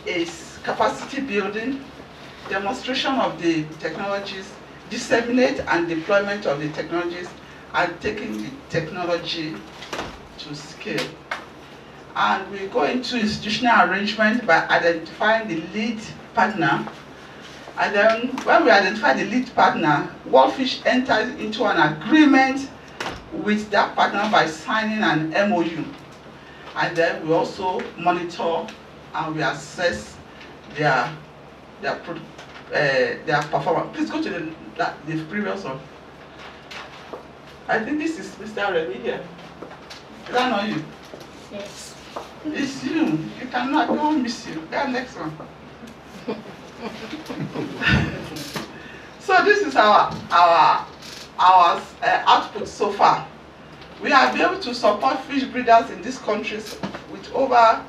is capacity building, demonstration of the technologies, disseminate and deployment of the technologies, and taking the technology to scale. And we go into institutional arrangement by identifying the lead partner. And then when we identify the lead partner, WorldFish enters into an agreement with that partner by signing an MOU. And then we also monitor and we assess their performance. Please go to the previous one. I think this is Mr. Remy here. Is that not you? Yes. It's you. You cannot, I don't miss you. That next one. So this is our output so far. We have been able to support fish breeders in these countries with over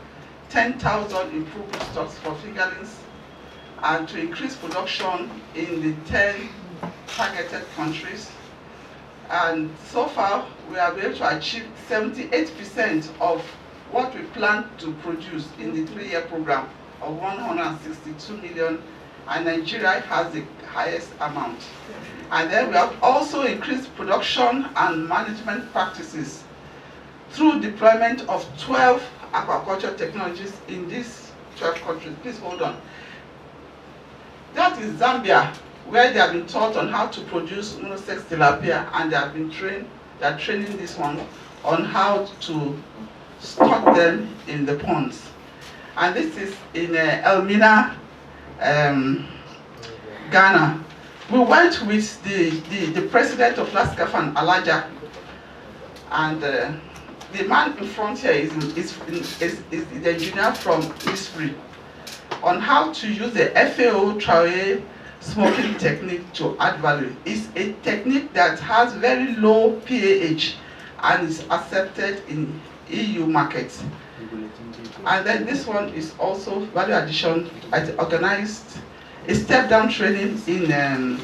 10,000 improved stocks for fingerlings, and to increase production in the 10 targeted countries. And so far, we have been able to achieve 78% of what we plan to produce in the 3-year program of 162 million, and Nigeria has the highest amount. And then we have also increased production and management practices through deployment of 12 aquaculture technologies in these 12 countries. Please hold on. That is Zambia, where they have been taught on how to produce monosex tilapia, and they have been trained, they are training this one on how to stock them in the ponds. And this is in Elmina, Ghana. We went with the president of Lascafan, Alaja, And the man in front here is the engineer from ISPRI on how to use the FAO Traoré smoking technique to add value. It's a technique that has very low PAH and is accepted in EU markets. And then this one is also value addition. I organized a step-down training in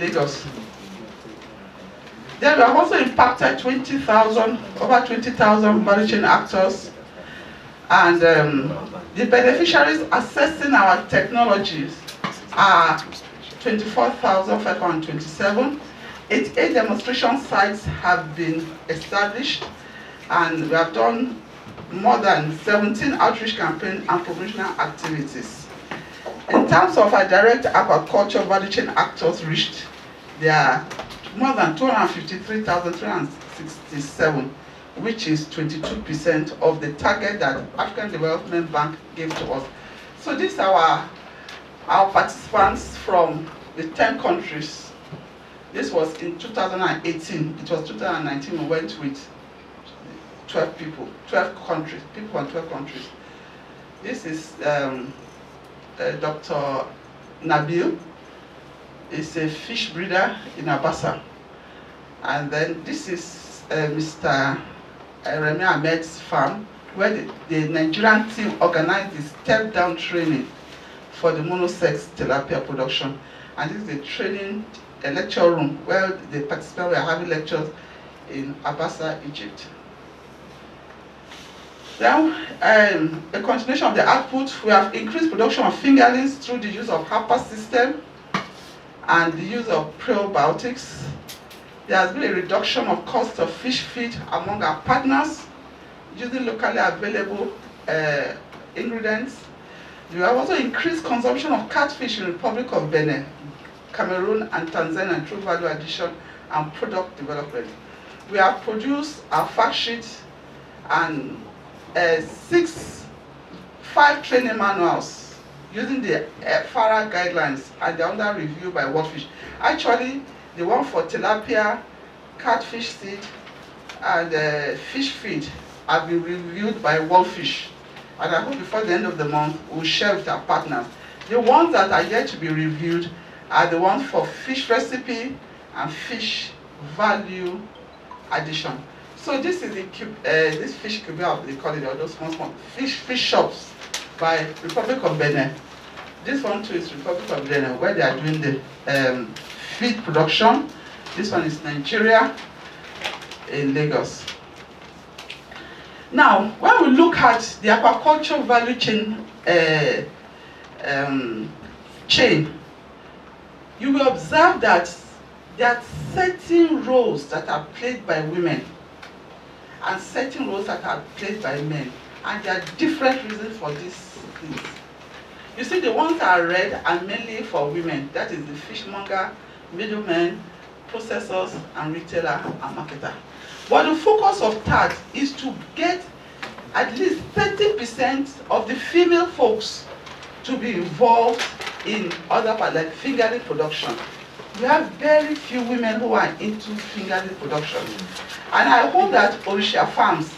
Lagos. Then we have also impacted over 20,000 value chain actors, and the beneficiaries accessing our technologies are 24,527. 88 demonstration sites have been established, and we have done more than 17 outreach campaigns and promotional activities. In terms of our direct aquaculture value chain actors reached, there are more than 253,367, which is 22% of the target that African Development Bank gave to us. So these are our participants from the 10 countries. This was in 2018. It was 2019 we went with 12 people, 12 countries, people from 12 countries. This is Dr. Nabil. Is a fish breeder in Abasa. And then this is Mr. Remy Ahmed's farm, where the Nigerian team organized the step-down training for the monosex tilapia production. And this is the training, a lecture room where the participants were having lectures in Abasa, Egypt. Then, a continuation of the output, we have increased production of fingerlings through the use of HAPA system and the use of probiotics. There has been a reduction of cost of fish feed among our partners using locally available ingredients. We have also increased consumption of catfish in the Republic of Benin, Cameroon, and Tanzania through value addition and product development. We have produced our fact sheet and 5 training manuals using the FARA guidelines, and they're under review by WorldFish. Actually, the one for tilapia, catfish seed, and fish feed have been reviewed by WorldFish. And I hope before the end of the month, we'll share with our partners. The ones that are yet to be reviewed are the ones for fish recipe and fish value addition. So this is the this fish cube, they call it, or those small fish shops by Republic of Benin. This one too is Republic of Benin, where they are doing the feed production. This one is Nigeria in Lagos. Now, when we look at the aquaculture value chain, you will observe that there are certain roles that are played by women and certain roles that are played by men, and there are different reasons for these things. You see, the ones that are red are mainly for women. That is the fishmonger, middlemen, processors, and retailer and marketer. But the focus of TAD is to get at least 30% of the female folks to be involved in other parts, like fingerling production. We have very few women who are into fingerling production. And I hope that Orisha farms,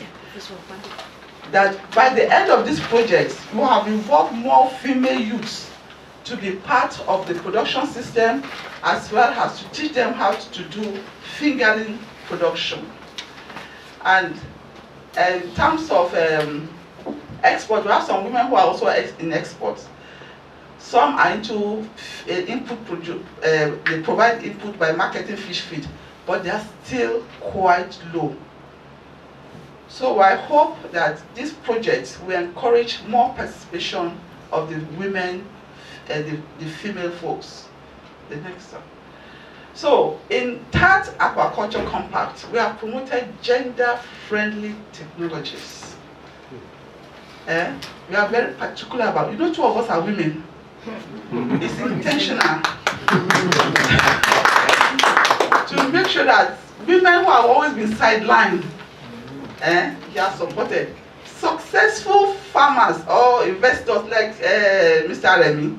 that by the end of this project, we have involved more female youths to be part of the production system, as well as to teach them how to do fingerling production. And in terms of export, we have some women who are also in export. Some are into input, they provide input by marketing fish feed, but they are still quite low. So I hope that this project will encourage more participation of the women and the female folks. The next one. So in TAD Aquaculture Compact, we have promoted gender-friendly technologies. We are very particular about, you know, 2 of us are women. It's intentional to make sure that women who have always been sidelined, they are supported. Successful farmers or investors like Mr. Remy,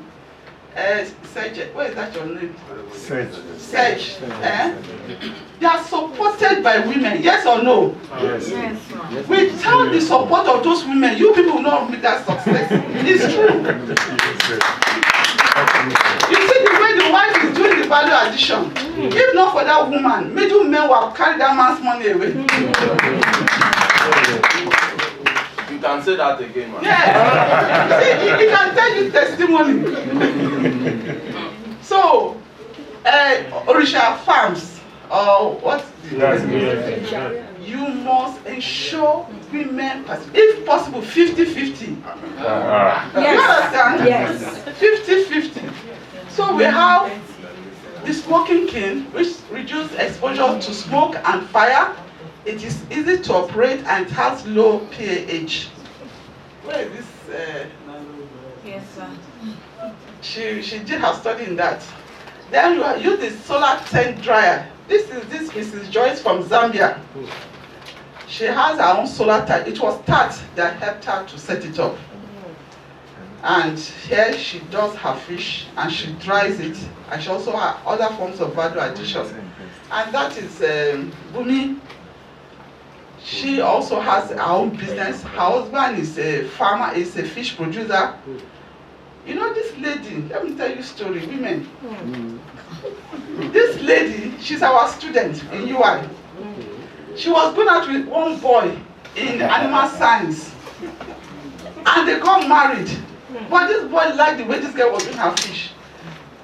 Sedge, where is that your name? Sedge. They are supported by women, yes or no? Yes. Without the support of those women, you people will not meet that success. It's true. You see the way the wife is doing the value addition. If not for that woman, middle men will carry that man's money away. You can say that again, man. Yeah. See, he can tell you testimony. So, Orisha farms, or what? You must ensure women, if possible, 50-50. You understand? Yes. 50-50. So we have the smoking kiln, which reduces exposure to smoke and fire. It is easy to operate and it has low pH. Where is this? Yes, sir. She did her study in that. Then you use the solar tent dryer. This is Mrs. Joyce from Zambia. She has her own solar tent. It was TAT that helped her to set it up. And here she does her fish and she dries it. And she also has other forms of value addition. And that is Bumi. She also has her own business. Her husband is a farmer, is a fish producer. You know this lady, let me tell you a story, women. This lady, she's our student in UI. She was going out with one boy in animal science. And they got married. But this boy liked the way this girl was doing her fish.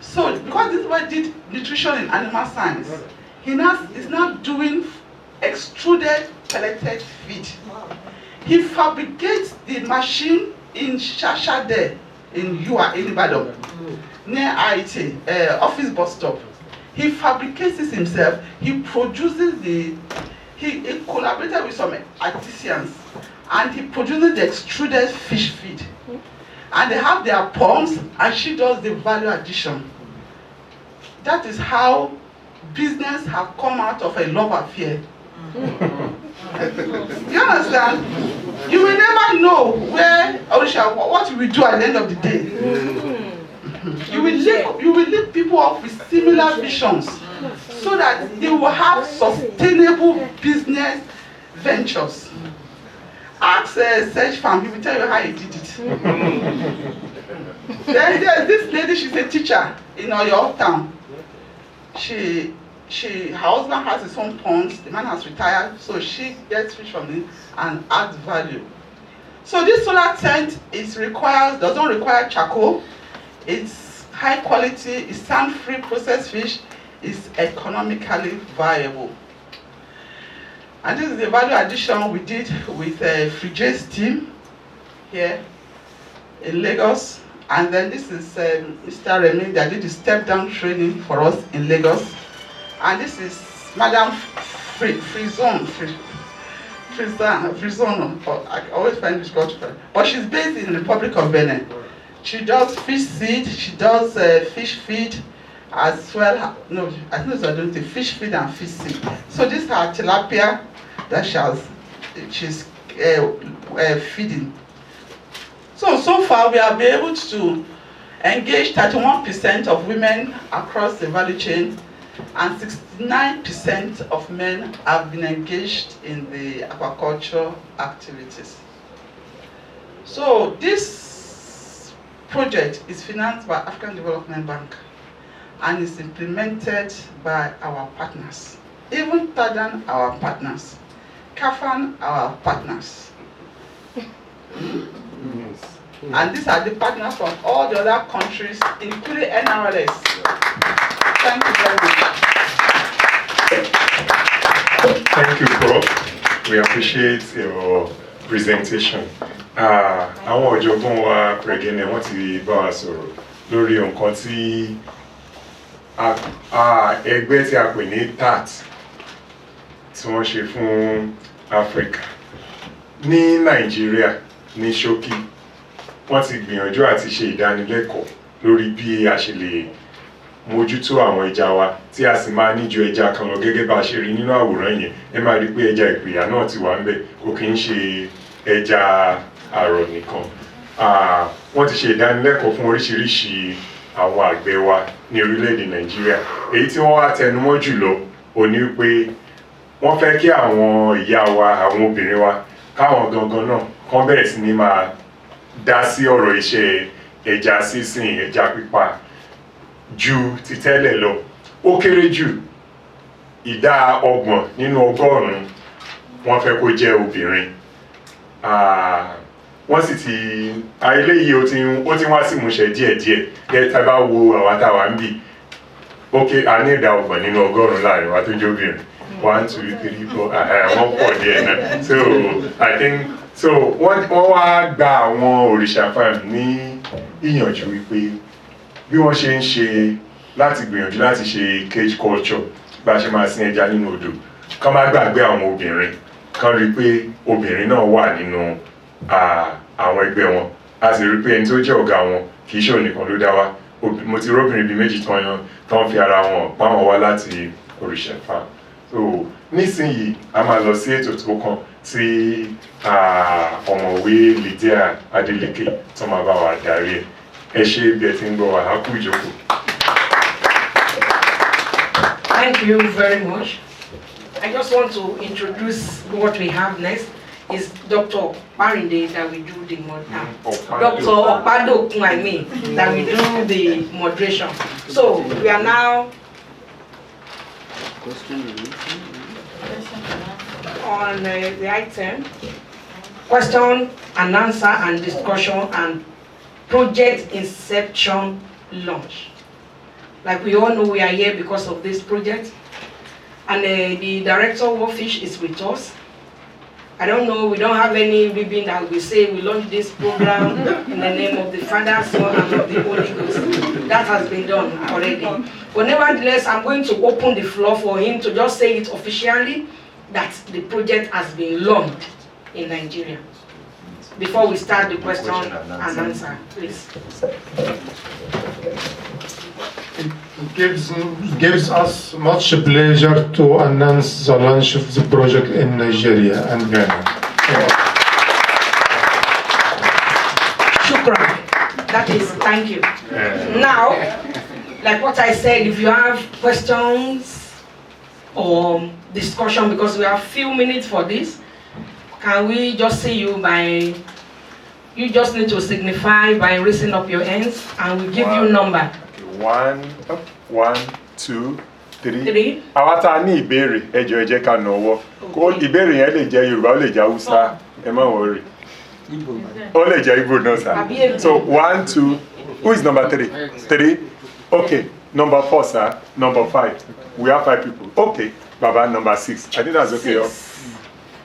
So, because this boy did nutrition in animal science, is now doing extruded pelleted feed. He fabricates the machine in Shasha there, in UA, in Ibereko, near IT, office bus stop. He fabricates this himself. He produces he collaborated with some artisans, and he produces the extruded fish feed. And they have their ponds, and she does the value addition. That is how business have come out of a love affair. You understand? You will never know where Orisha, what you will do at the end of the day. You will link people up with similar visions so that they will have sustainable business ventures. Ask Sedge Farm, he will tell you how he did it. Then there's this lady, she's a teacher in Oyo town. Her husband has his own ponds, the man has retired, so she gets fish from him and adds value. So this solar tent doesn't require charcoal, it's high quality, it's sand-free processed fish, it's economically viable. And this is the value addition we did with Frija's team here in Lagos. And then this is Mr. Remy that did the step-down training for us in Lagos. And this is Madam Frizon. I always find this difficult. But she's based in the Republic of Benin. She does fish seed, she does fish feed, as well. No, I think I don't think fish feed and fish seed. So this is her tilapia that she's feeding. So far we have been able to engage 31% of women across the value chain, and 69% of men have been engaged in the aquaculture activities. So this project is financed by African Development Bank and is implemented by our partners, even Tadan, our partners, Kafan, our partners. And these are the partners from all the other countries, including NRLS. Thank you very much. Thank you, Prof. We appreciate your presentation. Àwọn ọ̀jọ̀gbọ́n wa pẹ̀gẹ́nẹ̀ wọ́n ti bá wa sọ̀rọ̀ lórí nǹkan tí ẹgbẹ́ tí a pè ní TAT tí wọ́n ṣe fún Africa. Ní Nàìjíríà, ní ṣókí, wọ́n ti gbìyànjú àti ṣe ìdánilẹ́kọ̀ọ́ lórí bí a ṣe lè mójútó àwọn ẹja wa tí a sì máa ní ju ẹja kan lọ gẹ́gẹ́ bá ṣe rí nínú àwòrán yẹn. Ẹ máa rí pé ẹja ìpìyà náà ti wà ńbẹ̀, kò kí ń ṣe ẹja àrọ̀ nìkan. Wọ́n ti ṣe ìdánilẹ́kọ̀ọ́ fún oríṣiríṣi àwọn àgbẹ̀ wa ní orílẹ̀-èdè Nàìjíríà. Èyí tí wọ́n wá tẹnumọ́ jùlọ ò ní pé wọ́n fẹ́ kí àwọn ìyá wa, àwọn obìnrin wa, káwọn gangan náà kán bẹ̀rẹ̀ sí ní máa dá sí ọ̀rọ̀ iṣẹ́ ẹja sísìn, ẹja pípa ju ti tẹ́lẹ̀ lọ. Ó kéré jù ìdá 30 nínú 100 wọ́n fẹ́ kó jẹ́ obìnrin. Wọ́n sì ti eléyìí ó ti wá sí ìmúṣẹ díẹ̀díẹ̀. Tá bá wo àwọn táwa ń bì, a ní ìdá 30 nínú 100 láàrin wa tó jẹ́ obìnrin. 1, 2, 3, 4, wọ́n pọ̀ díẹ̀ náà. So I think wọ́n wá gba àwọn Orisha farm ní ìyànjú wípé bí wọ́n ṣe ń ṣe láti gbìyànjú láti ṣe cage culture, bá ṣe máa sin ẹja nínú odò, kán má gbàgbé àwọn obìnrin, kán rí pé obìnrin náà wà nínú àwọn ẹgbẹ́ wọn. A sì rí pé ẹni tó jẹ́ ọ̀gá wọn kì í ṣe òun nìkan ló dá wá. Mo ti róbìnrin bíi méjì tán fi ara wọn pa wọn wá láti Orisha farm. So nísìnyí a máa lọ sí ètò tó kàn tí ọ̀mọ̀wé Lydia Adeleke tó máa bá wa darí ẹ̀. Ẹ ṣé bí ẹ ti ń gbọ́ wa, á kú ìjókòó. Thank you very much. I just want to introduce what we have next. Is Dr. Parinde that we do the Dr. Okpado, I mean, that we do the moderation. So we are now on the item question and answer and discussion and project Inception launch. Like we all know, we are here because of this project, and the director of WorldFish is with us. I don't know, we don't have any ribbon that we say we launched this program in the name of the Father, Son, and of the Holy Ghost. That has been done already. But nevertheless, I'm going to open the floor for him to just say it officially that the project has been launched in Nigeria. Before we start the question and answer, please. It gives us much pleasure to announce the launch of the project in Nigeria and Ghana. Shukran. That is, thank you. Now, like what I said, if you have questions or discussion, because we have a few minutes for this, can we just see you by, you just need to signify by raising up your hands and we give you number. 1, 2, 3. Àwa tá ní ìbéèrè, ẹ jọ̀ọ́ ẹ jẹ́ ká nawọ́. Kó ìbéèrè yẹn lè jẹ́ Yorùbá, ó lè jẹ́ Hausa, ẹ má worry. Ó lè jẹ́ Igbo náà sir. So 1, 2. Who is number 3? 3. Okay. Number 4 sir. Number 5. We have 5 people. Okay. Baba number 6. I think that's okay.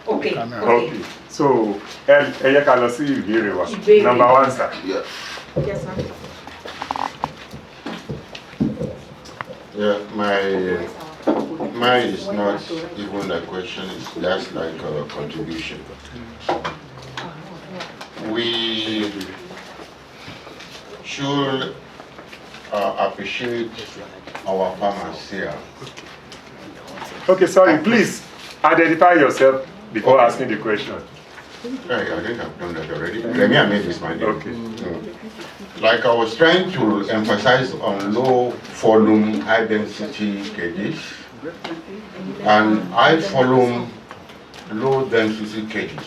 Okay. Okay. So ẹ yẹ ká lọ sí ìbéèrè wa. Number 1 sir. Yeah. Yes sir. Yeah, mine is not even a question, it's just like a contribution. We should appreciate our farmers here. Okay, sorry, please identify yourself before asking the question. I think I've done that already. Let me amend this my name. Okay. Like I was trying to emphasize on low volume, high density cages, and high volume, low density cages.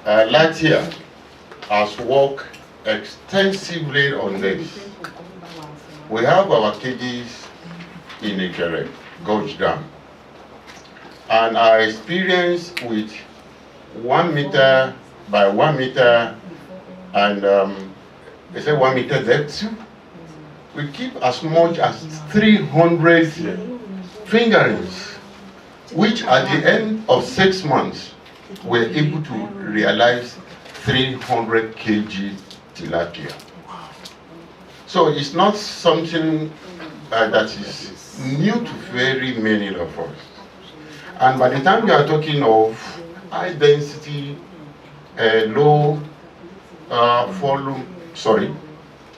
Last year, has worked extensively on this. We have our cages in Ibereko, Gorge Dam, and our experience with 1 meter by 1 meter and they say 1 meter depth, we keep as much as 300 fingerings, which at the end of 6 months, we're able to realize 300 kg tilapia. So it's not something that is new to very many of us. And by the time we are talking of high density, low volume,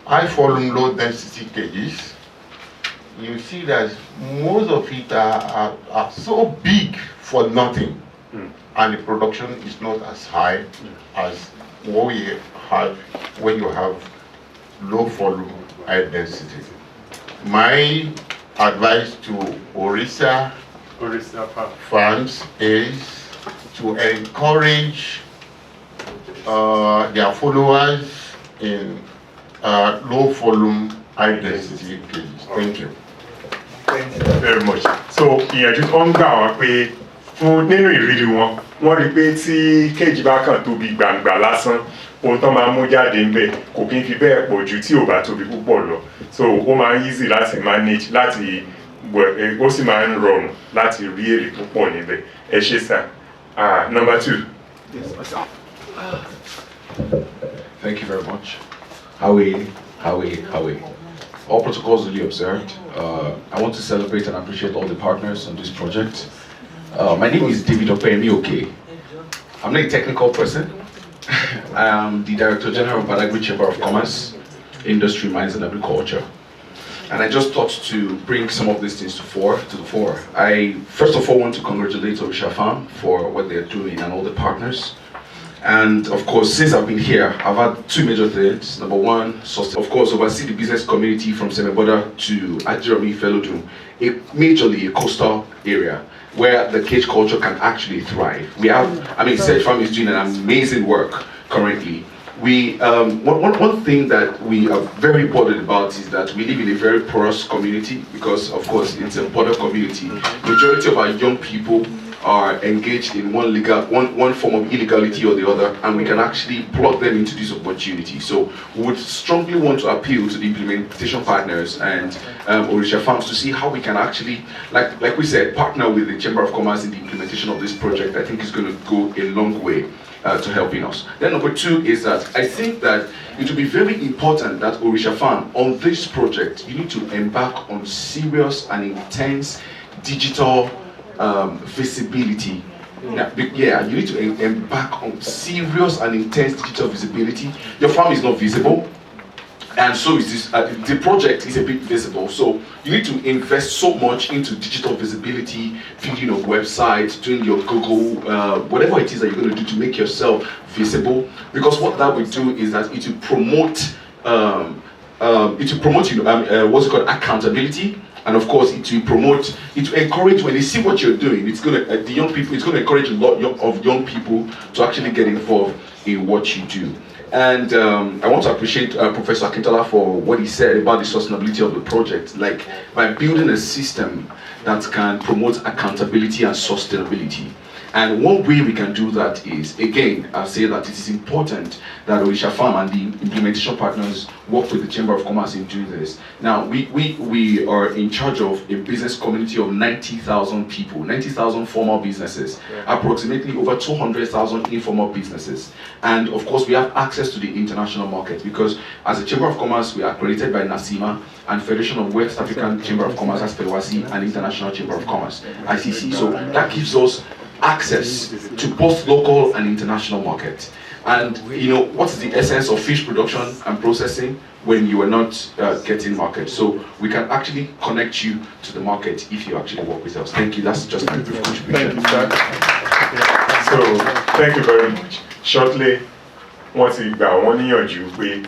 high volume, low density cages, you see that most of it are so big for nothing, and the production is not as high as what we have when you have low volume, high density. My advice to Orisha farms is to encourage their followers in low volume, high density cages. Thank you. Thank you very much. So ìyànjú tó ń gbà wá pé fún nínú ìrírí wọn, wọ́n rí pé tí kéèjì bá kàn tóbi gbàǹgbà lásán, ohun tó máa mú jáde ńbẹ̀ kò kí n fi bẹ́ẹ̀ pọ̀ ju tí ò bá tóbi púpọ̀ lọ. So ó máa ń easy láti manage, láti ó sì máa ń rọrùn láti rí èrè púpọ̀ níbẹ̀. Ẹ ṣé sà. Number 2. Yes, thank you very much. Howie. All protocols duly observed. I want to celebrate and appreciate all the partners on this project. My name is David Opeyemi. I'm not a technical person. I am the Director General of Badagry Chamber of Commerce, Industry, Mines and Agriculture. And I just thought to bring some of these things to the fore. I first of all want to congratulate Orisha Farm for what they're doing and all the partners. And of course, since I've been here, I've had 2 major things. Number one, of course, oversee the business community from Semeboda to Ajirami Felodum, majorly a coastal area where the cage culture can actually thrive. We have, Sedge Farm is doing an amazing work currently. We one thing that we are very bothered about is that we live in a very porous community because, of course, it's a border community. Majority of our young people are engaged in one form of illegality or the other, and we can actually plug them into this opportunity. So we would strongly want to appeal to the implementation partners and Orisha farms to see how we can actually, like we said, partner with the Chamber of Commerce in the implementation of this project. I think is going to go a long way to helping us. Then number 2 is that I think that it will be very important that Orisha farm on this project, you need to embark on serious and intense digital visibility. Yeah, you need to embark on serious and intense digital visibility. Your farm is not visible, and so is this. The project is a bit visible, so you need to invest so much into digital visibility, building of websites, doing your Google, whatever it is that you're going to do to make yourself visible. Because what that will do is that it will promote, what's it called, accountability. And of course, it will encourage, when they see what you're doing, it's going to, it's going to encourage a lot of young people to actually get involved in what you do. And I want to appreciate Professor Akintola for what he said about the sustainability of the project. Like, by building a system that can promote accountability and sustainability. And one way we can do that is, again, I'll say that it is important that Orisha Farm and the implementation partners work with the Chamber of Commerce in doing this. Now, we are in charge of a business community of 90,000 people, 90,000 formal businesses, approximately over 200,000 informal businesses. And of course, we have access to the international market because as a Chamber of Commerce, we are accredited by NACIMA and Federation of West African Chamber of Commerce as FEWASI and International Chamber of Commerce, ICC. So that gives us access to both local and international market. And what is the essence of fish production and processing when you are not getting market? So we can actually connect you to the market if you actually work with us. Thank you. That's just my brief contribution. Thank you, sir. So thank you very much. Shortly, wọ́n ti gbà wọ́n níyànjú pé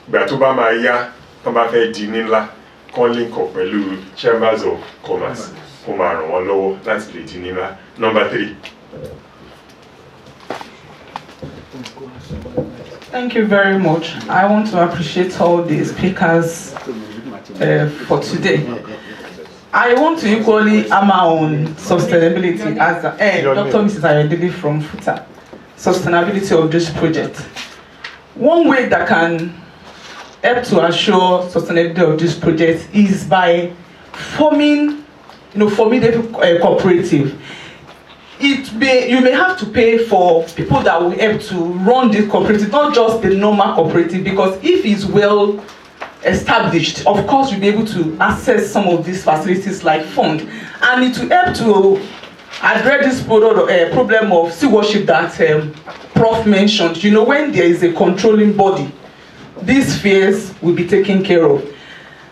ìgbà tó bá máa yá tó bá fẹ́ di ńlá kán link up pẹ̀lú Chambers of Commerce kó máa ràn wọ́n lọ́wọ́ láti lè di ńlá. Number 3. Thank you very much. I want to appreciate all the speakers for today. I want to equally hammer on sustainability as Dr. Mrs. Ayodele from FUTA. Sustainability of this project. One way that can help to assure sustainability of this project is by forming, formidable cooperative. You may have to pay for people that will help to run this cooperative, not just the normal cooperative, because if it's well established, of course you'll be able to access some of these facilities like fund, and it will help to address this problem of stewardship that Prof mentioned. When there is a controlling body, these fears will be taken care of.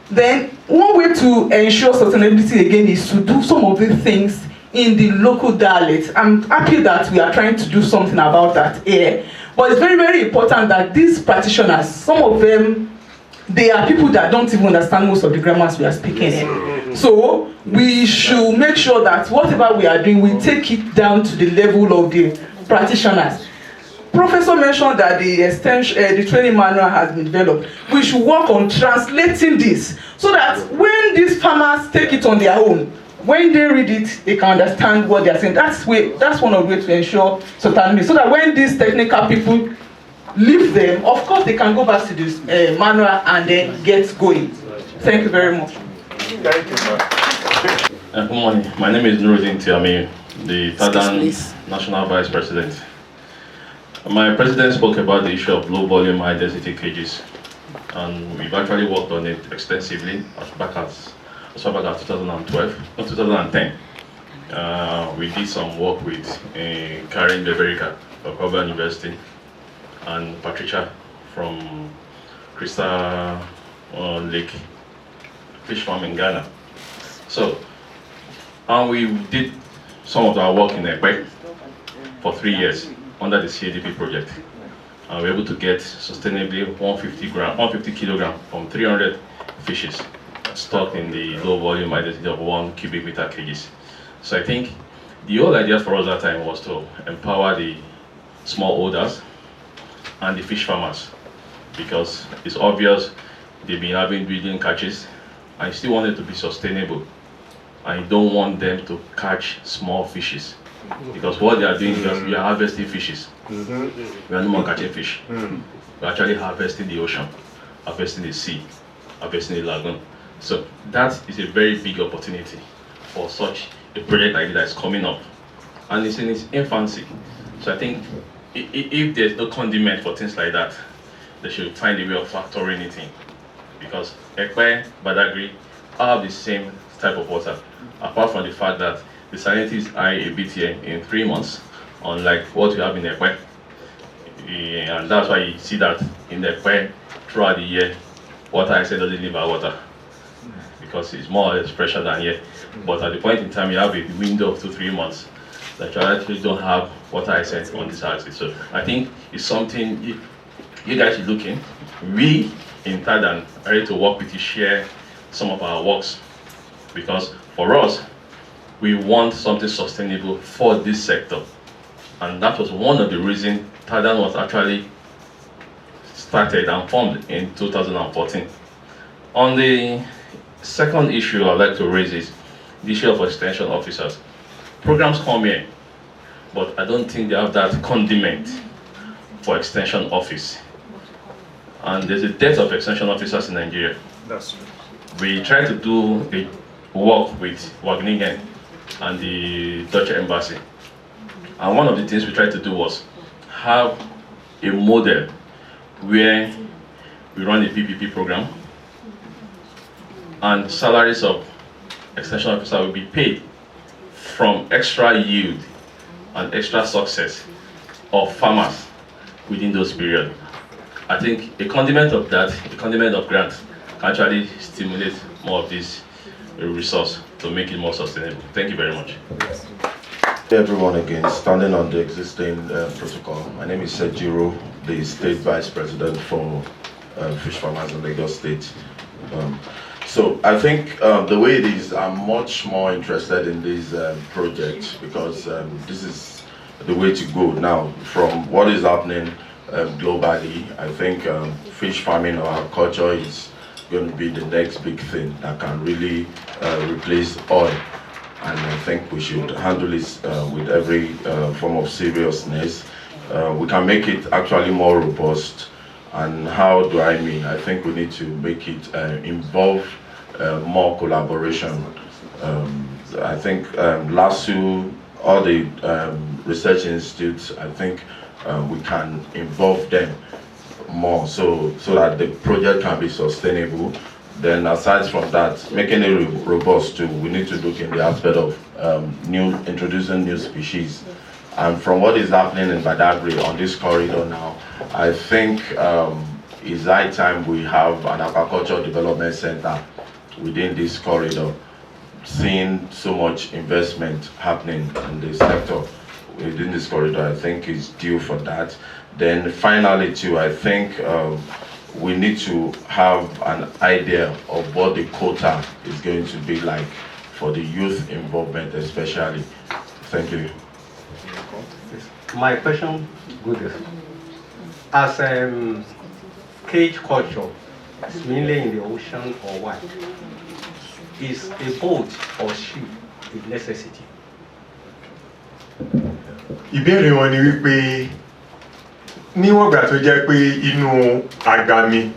Then one way to ensure sustainability again is to do some of these things in the local dialect. I'm happy that we are trying to do something about that here. But it's very, very important that these practitioners, some of them, they are people that don't even understand most of the grammars we are speaking in. So we should make sure that whatever we are doing, we take it down to the level of the practitioners. Professor mentioned that the training manual has been developed. We should work on translating this so that when these farmers take it on their own, when they read it, they can understand what they are saying. That's one of the ways to ensure certainty, so that when these technical people leave them, of course they can go back to this manual and then get going. Thank you very much. Thank you. Good morning. My name is Nuruddin Tiami, the Tadan National Vice President. My president spoke about the issue of low volume, high density cages, and we've actually worked on it extensively as far back as 2012, not 2010. We did some work with Karen Ibereko of Auburn University and Patricia from Crystal Lake Fish Farm in Ghana. So, and we did some of our work in Ibereko for 3 years under the CADP project. And we were able to get sustainably 150 kilogram from 300 fishes stocked in the low volume identity of 1 cubic meter cages. So I think the whole idea for us that time was to empower the smallholders and the fish farmers, because it's obvious they've been having breeding catches and you still want it to be sustainable, and you don't want them to catch small fishes, because what they are doing is we are harvesting fishes. We are no more catching fish. We're actually harvesting the ocean, harvesting the sea, harvesting the lagoon. So that is a very big opportunity for such a project like that is coming up, and it's in its infancy. So I think if there's no condiment for things like that, they should find a way of factoring it in, because Ekpe, Badagry have the same type of water, apart from the fact that the salinity is high a bit here in 3 months, unlike what you have in Ekpe. And that's why you see that in Ekpe throughout the year, water I said doesn't leave our water, because it's more or less fresher than here. But at the point in time, you have a window of 2-3 months that you actually don't have water essence on this axis. So I think it's something you guys should look in. We in Tadan are ready to work with you, share some of our works, because for us, we want something sustainable for this sector. And that was one of the reasons Tadan was actually started and formed in 2014. On the second issue I'd like to raise is the issue of extension officers. Programs come here, but I don't think they have that condiment for extension office. And there's a dearth of extension officers in Nigeria. That's true. We try to do a work with Wageningen and the Dutch embassy. And one of the things we tried to do was have a model where we run a PPP program, and salaries of extension officers will be paid from extra yield and extra success of farmers within those periods. I think a condiment of that, a condiment of grants, can actually stimulate more of this resource to make it more sustainable. Thank you very much. Hey everyone, again, standing on the existing protocol. My name is Sejiro, the State Vice President for Fish Farmers in Lagos State. So I think the way it is, I'm much more interested in this project, because this is the way to go now from what is happening globally. I think fish farming or aquaculture is going to be the next big thing that can really replace oil. And I think we should handle it with every form of seriousness. We can make it actually more robust. And how do I mean? I think we need to make it involve more collaboration. I think LASU, all the research institutes, I think we can involve them more so that the project can be sustainable. Then aside from that, making it robust too, we need to look in the aspect of introducing new species. And from what is happening in Badagry on this corridor now, I think it's high time we have an aquaculture development center within this corridor. Seeing so much investment happening in the sector within this corridor, I think is due for that. Then finally too, I think we need to have an idea of what the quota is going to be like for the youth involvement especially. Thank you. My question, good. As cage culture, it's mainly in the ocean or what? Is a boat or ship a necessity? Ìbéèrè wọn ni wípé níwọ̀n ìgbà tó jẹ́ pé inú agbami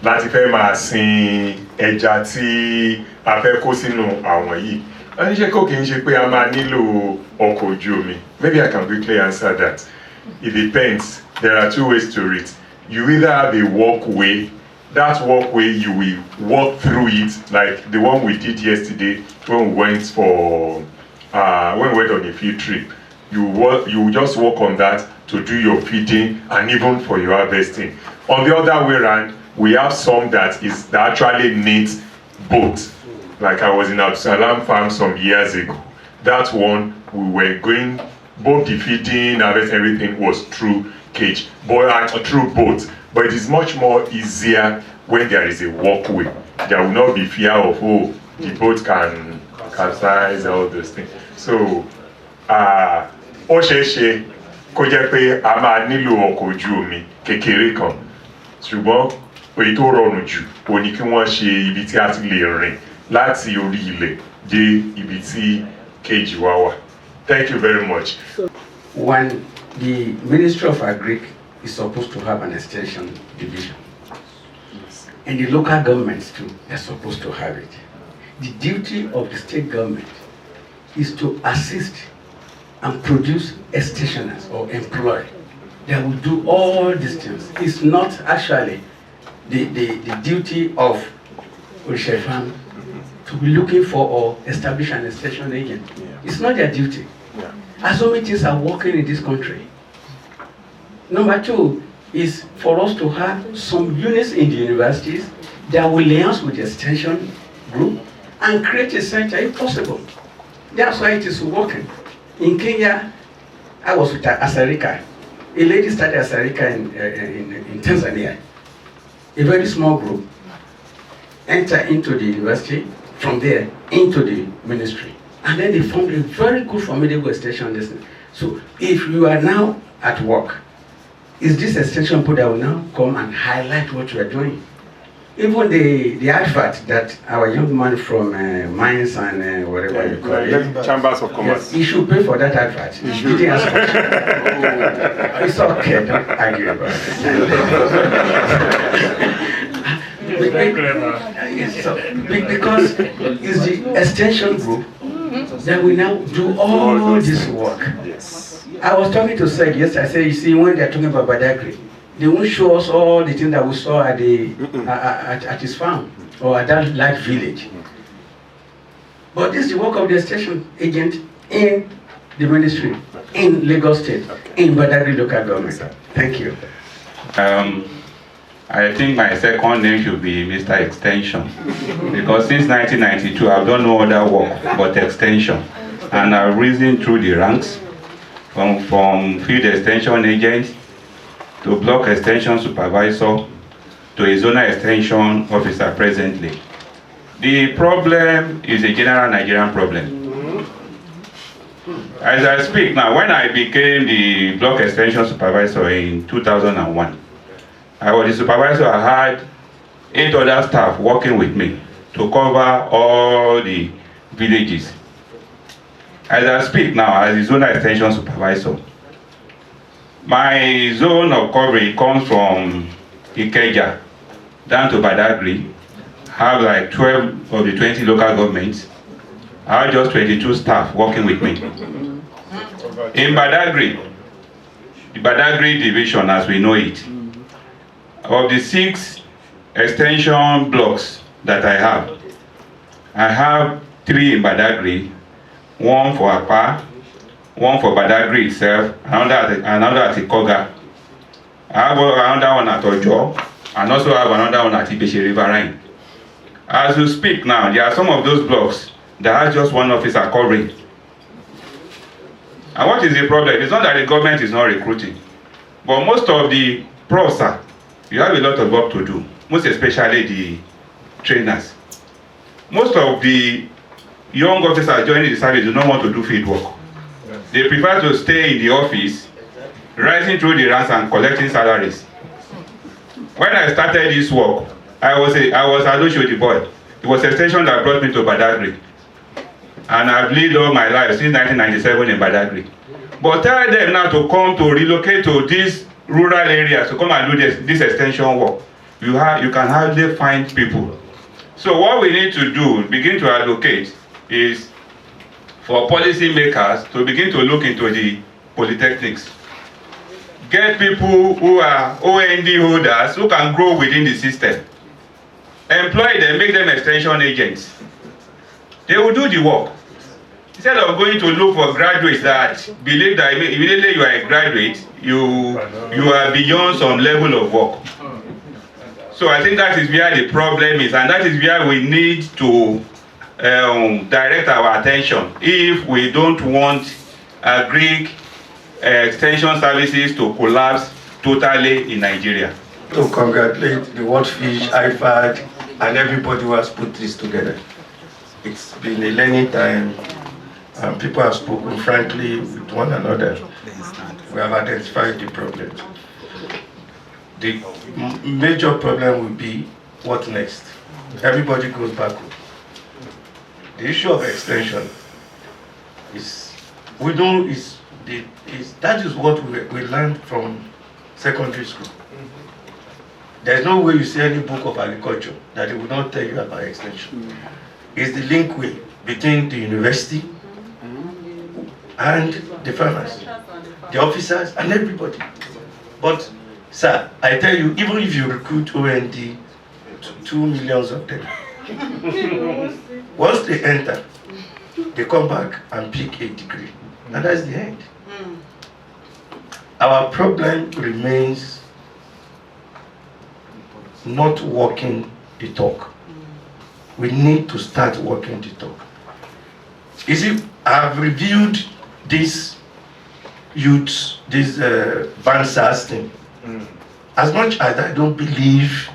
láti fẹ́ máa sin ẹja tí a fẹ́ kó sínú àwọn yìí. Wọ́n ní ṣé kò kí ń ṣe pé a máa nílò ọkọ̀ ojú omi. Maybe I can quickly answer that. It depends. There are two ways to it. You either have a walkway. That walkway you will walk through it, like the one we did yesterday when we went for when we went on a field trip. You just walk on that to do your feeding and even for your harvesting. On the other way around, we have some that actually needs both. Like I was in Absalam farm some years ago. That one we were going, both the feeding, harvest, everything was through cage, but through boat. But it is much more easier when there is a walkway. There will not be fear of, oh, the boat can capsize, all those things. So, ó ṣeé ṣe kó jẹ́ pé a máa nílò ọkọ̀ ojú omi kékeré kan. Ṣùgbọ́n èyí tó rọrùn jù ó ní kí wọ́n ṣe ibi tí a ti lè rìn láti orí ilẹ̀ dé ibi tí cage wa wà. Thank you very much. When the Ministry of Agric is supposed to have an extension division, and the local governments too, they're supposed to have it. The duty of the state government is to assist and produce extensioners or employ that will do all these things. It's not actually the duty of Orisha farm to be looking for or establish an extension agent. It's not their duty. As so many things are working in this country. Number two is for us to have some units in the universities that will liaise with the extension group and create a center if possible. That's why it is working. In Kenya, I was with Asarika. A lady started Asarika in Tanzania. A very small group entered into the university, from there into the ministry. And then they formed a very good formidable extension listening. So if you are now at work, is this extension people that will now come and highlight what you are doing? Even the IFAD that our young man from Mines and whatever you call it, Chambers of Commerce. Yes, he should pay for that IFAD. He didn't ask for it. It's okay, don't argue about it. Because it's the extension group that will now do all this work. Yes. I was talking to Seth yesterday. I said, you see, when they're talking about Badagry, they won't show us all the things that we saw at the at his farm or at that light village. But this is the work of the extension agent in the ministry, in Lagos State, in Badagry local government. Thank you. I think my second name should be Mr. Extension, because since 1992 I've done no other work but extension, and I've risen through the ranks from field extension agent to block extension supervisor to a zonal extension officer presently. The problem is a general Nigerian problem. As I speak now, when I became the block extension supervisor in 2001, I was the supervisor. I had 8 other staff working with me to cover all the villages. As I speak now, as the zonal extension supervisor, my zone of coverage comes from Ikeja down to Badagry. I have like 12 of the 20 local governments. I have just 22 staff working with me. In Badagry, the Badagry division as we know it, of the 6 extension blocks that I have 3 in Badagry, 1 for Apa, 1 for Badagry itself, another at Ikoga. I have another one at Ojo, and also have another one at Ibeshi Riverine. As we speak now, there are some of those blocks that has just 1 officer covering. And what is the problem? It's not that the government is not recruiting. But most of the pros, you have a lot of work to do, most especially the trainers. Most of the young officers joining the service do not want to do field work. They prefer to stay in the office, rising through the ranks and collecting salaries. When I started this work, I was Adosho the boy. It was extension that brought me to Badagry. And I've lived all my life since 1997 in Badagry. But tell them now to come to relocate to these rural areas to come and do this extension work. You can hardly find people. So what we need to do, begin to advocate, is for policy makers to begin to look into the polytechnics. Get people who are OND holders who can grow within the system. Employ them, make them extension agents. They will do the work. Instead of going to look for graduates that believe that immediately you are a graduate, you are beyond some level of work. So I think that is where the problem is, and that is where we need to direct our attention if we don't want Greek extension services to collapse totally in Nigeria. To congratulate the WorldFish, IFAD, and everybody who has put this together. It's been a learning time, and people have spoken frankly with one another. We have identified the problems. The major problem will be what next? Everybody goes backward. The issue of extension is, that is what we learned from secondary school. There's no way you see any book of agriculture that it will not tell you about extension. It's the link way between the university and the farmers, the officers, and everybody. But, sir, I tell you, even if you recruit OND, 2 million of them, once they enter, they come back and pick a degree, and that's the end. Our problem remains not walking the talk. We need to start walking the talk. You see, I've reviewed this youth, this Bansas thing. As much as I don't believe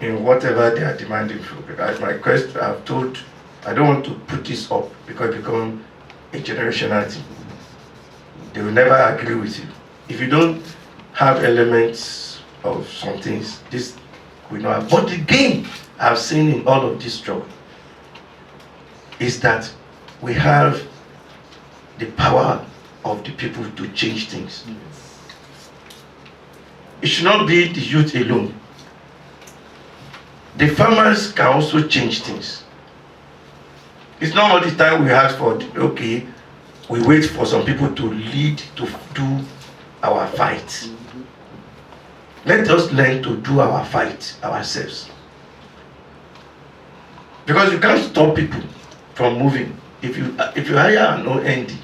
in whatever they are demanding from me, as my question, I've told, I don't want to put this up because it becomes a generational thing. They will never agree with you. If you don't have elements of some things, this we know. But the game I've seen in all of this struggle is that we have the power of the people to change things. It should not be the youth alone. The farmers can also change things. It's not all the time we ask for, okay, we wait for some people to lead, to do our fight. Let us learn to do our fight ourselves. Because you can't stop people from moving. If you hire an OND,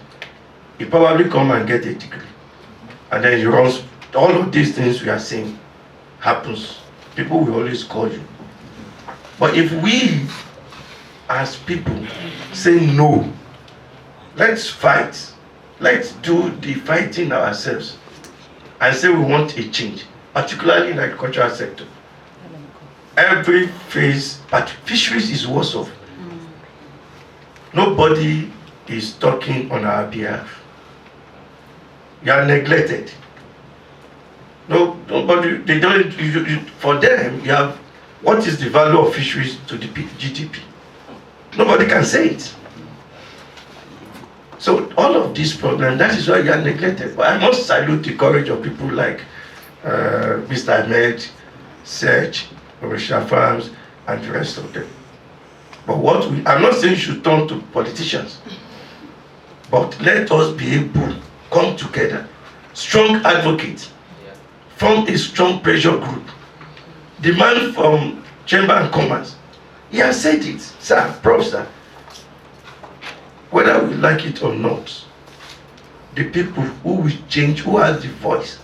you probably come and get a degree. And then you run, all of these things we are saying happens. People will always call you. But if we, as people, say no, let's fight. Let's do the fighting ourselves and say we want a change, particularly in the agricultural sector. Every phase, but fisheries is worse off. Nobody is talking on our behalf. You are neglected. No, nobody, they don't, for them, you have, what is the value of fisheries to the GDP? Nobody can say it. So all of these problems, that is why you are neglected. But I must salute the courage of people like Mr. Ahmed, Serge, Orisha Farms, and the rest of them. But what I'm not saying you should turn to politicians, but let us be able to come together, strong advocates, form a strong pressure group, demand from Chamber and Commerce. He has said it, sir, prof, sir. Whether we like it or not, the people who will change, who has the voice,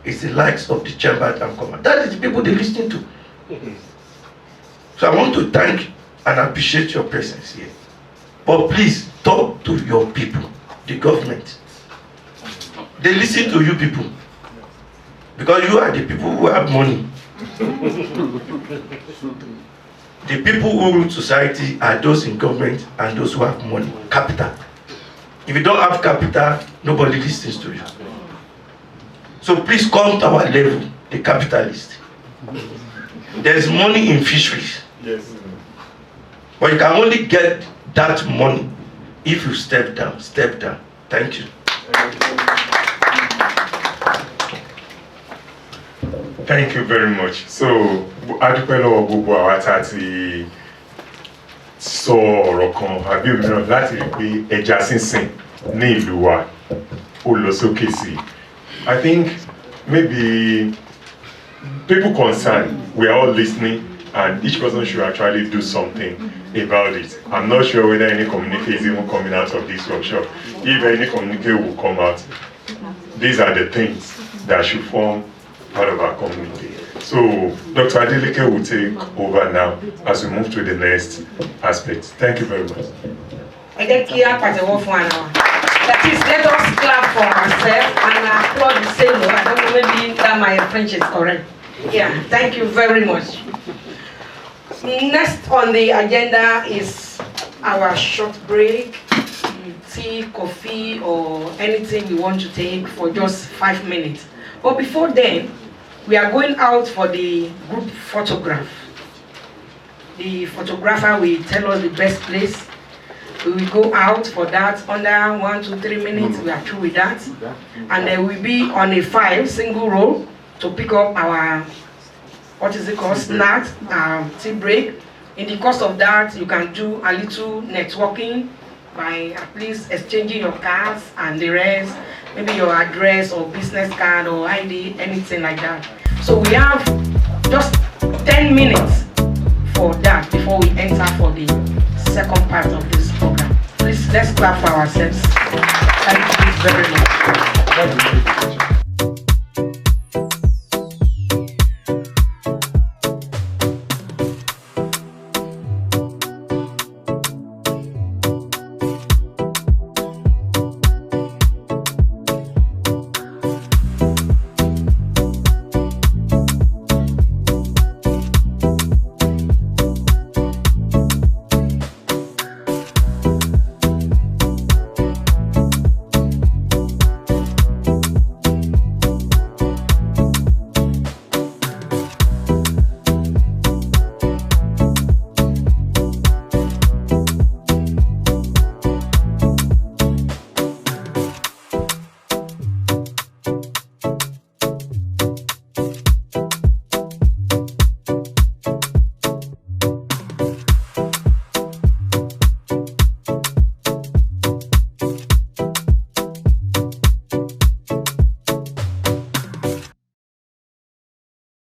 is the likes of the Chamber and Commerce. That is the people they listen to. So I want to thank and appreciate your presence here. But please, talk to your people, the government. They listen to you people. Because you are the people who have money. The people who rule society are those in government and those who have money, capital. If you don't have capital, nobody listens to you. So please come to our level, the capitalist. There's money in fisheries. Yes. But you can only get that money if you step down, step down. Thank you. Thank you very much. So, adúpẹ́ lọ́wọ́ gbogbo àwa tá a ti sọ ọ̀rọ̀ kan àbí òmíràn láti rí pé ẹja sínsìn ní ìlú wa ó lọ sókè sí. I think maybe people concerned, we are all listening, and each person should actually do something about it. I'm not sure whether any communique is even coming out of this workshop. If any communique will come out, these are the things that should form part of our community. So Dr. Adeleke will take over now as we move to the next aspect. Thank you very much. That is, let us clap for ourselves and applaud the same way. I don't know, maybe that my French is correct. Yeah, thank you very much. Next on the agenda is our short break, tea, coffee, or anything we want to take for just 5 minutes. But before then, we are going out for the group photograph. The photographer will tell us the best place. We will go out for that under 1, 2, 3 minutes. We are through with that. And then we'll be on a 5 single roll to pick up our, what is it called, snack, tea break. In the course of that, you can do a little networking by at least exchanging your cards and the rest, maybe your address or business card or ID, anything like that. So we have just 10 minutes for that before we enter for the second part of this program. Please, let's clap for ourselves. Thank you very much.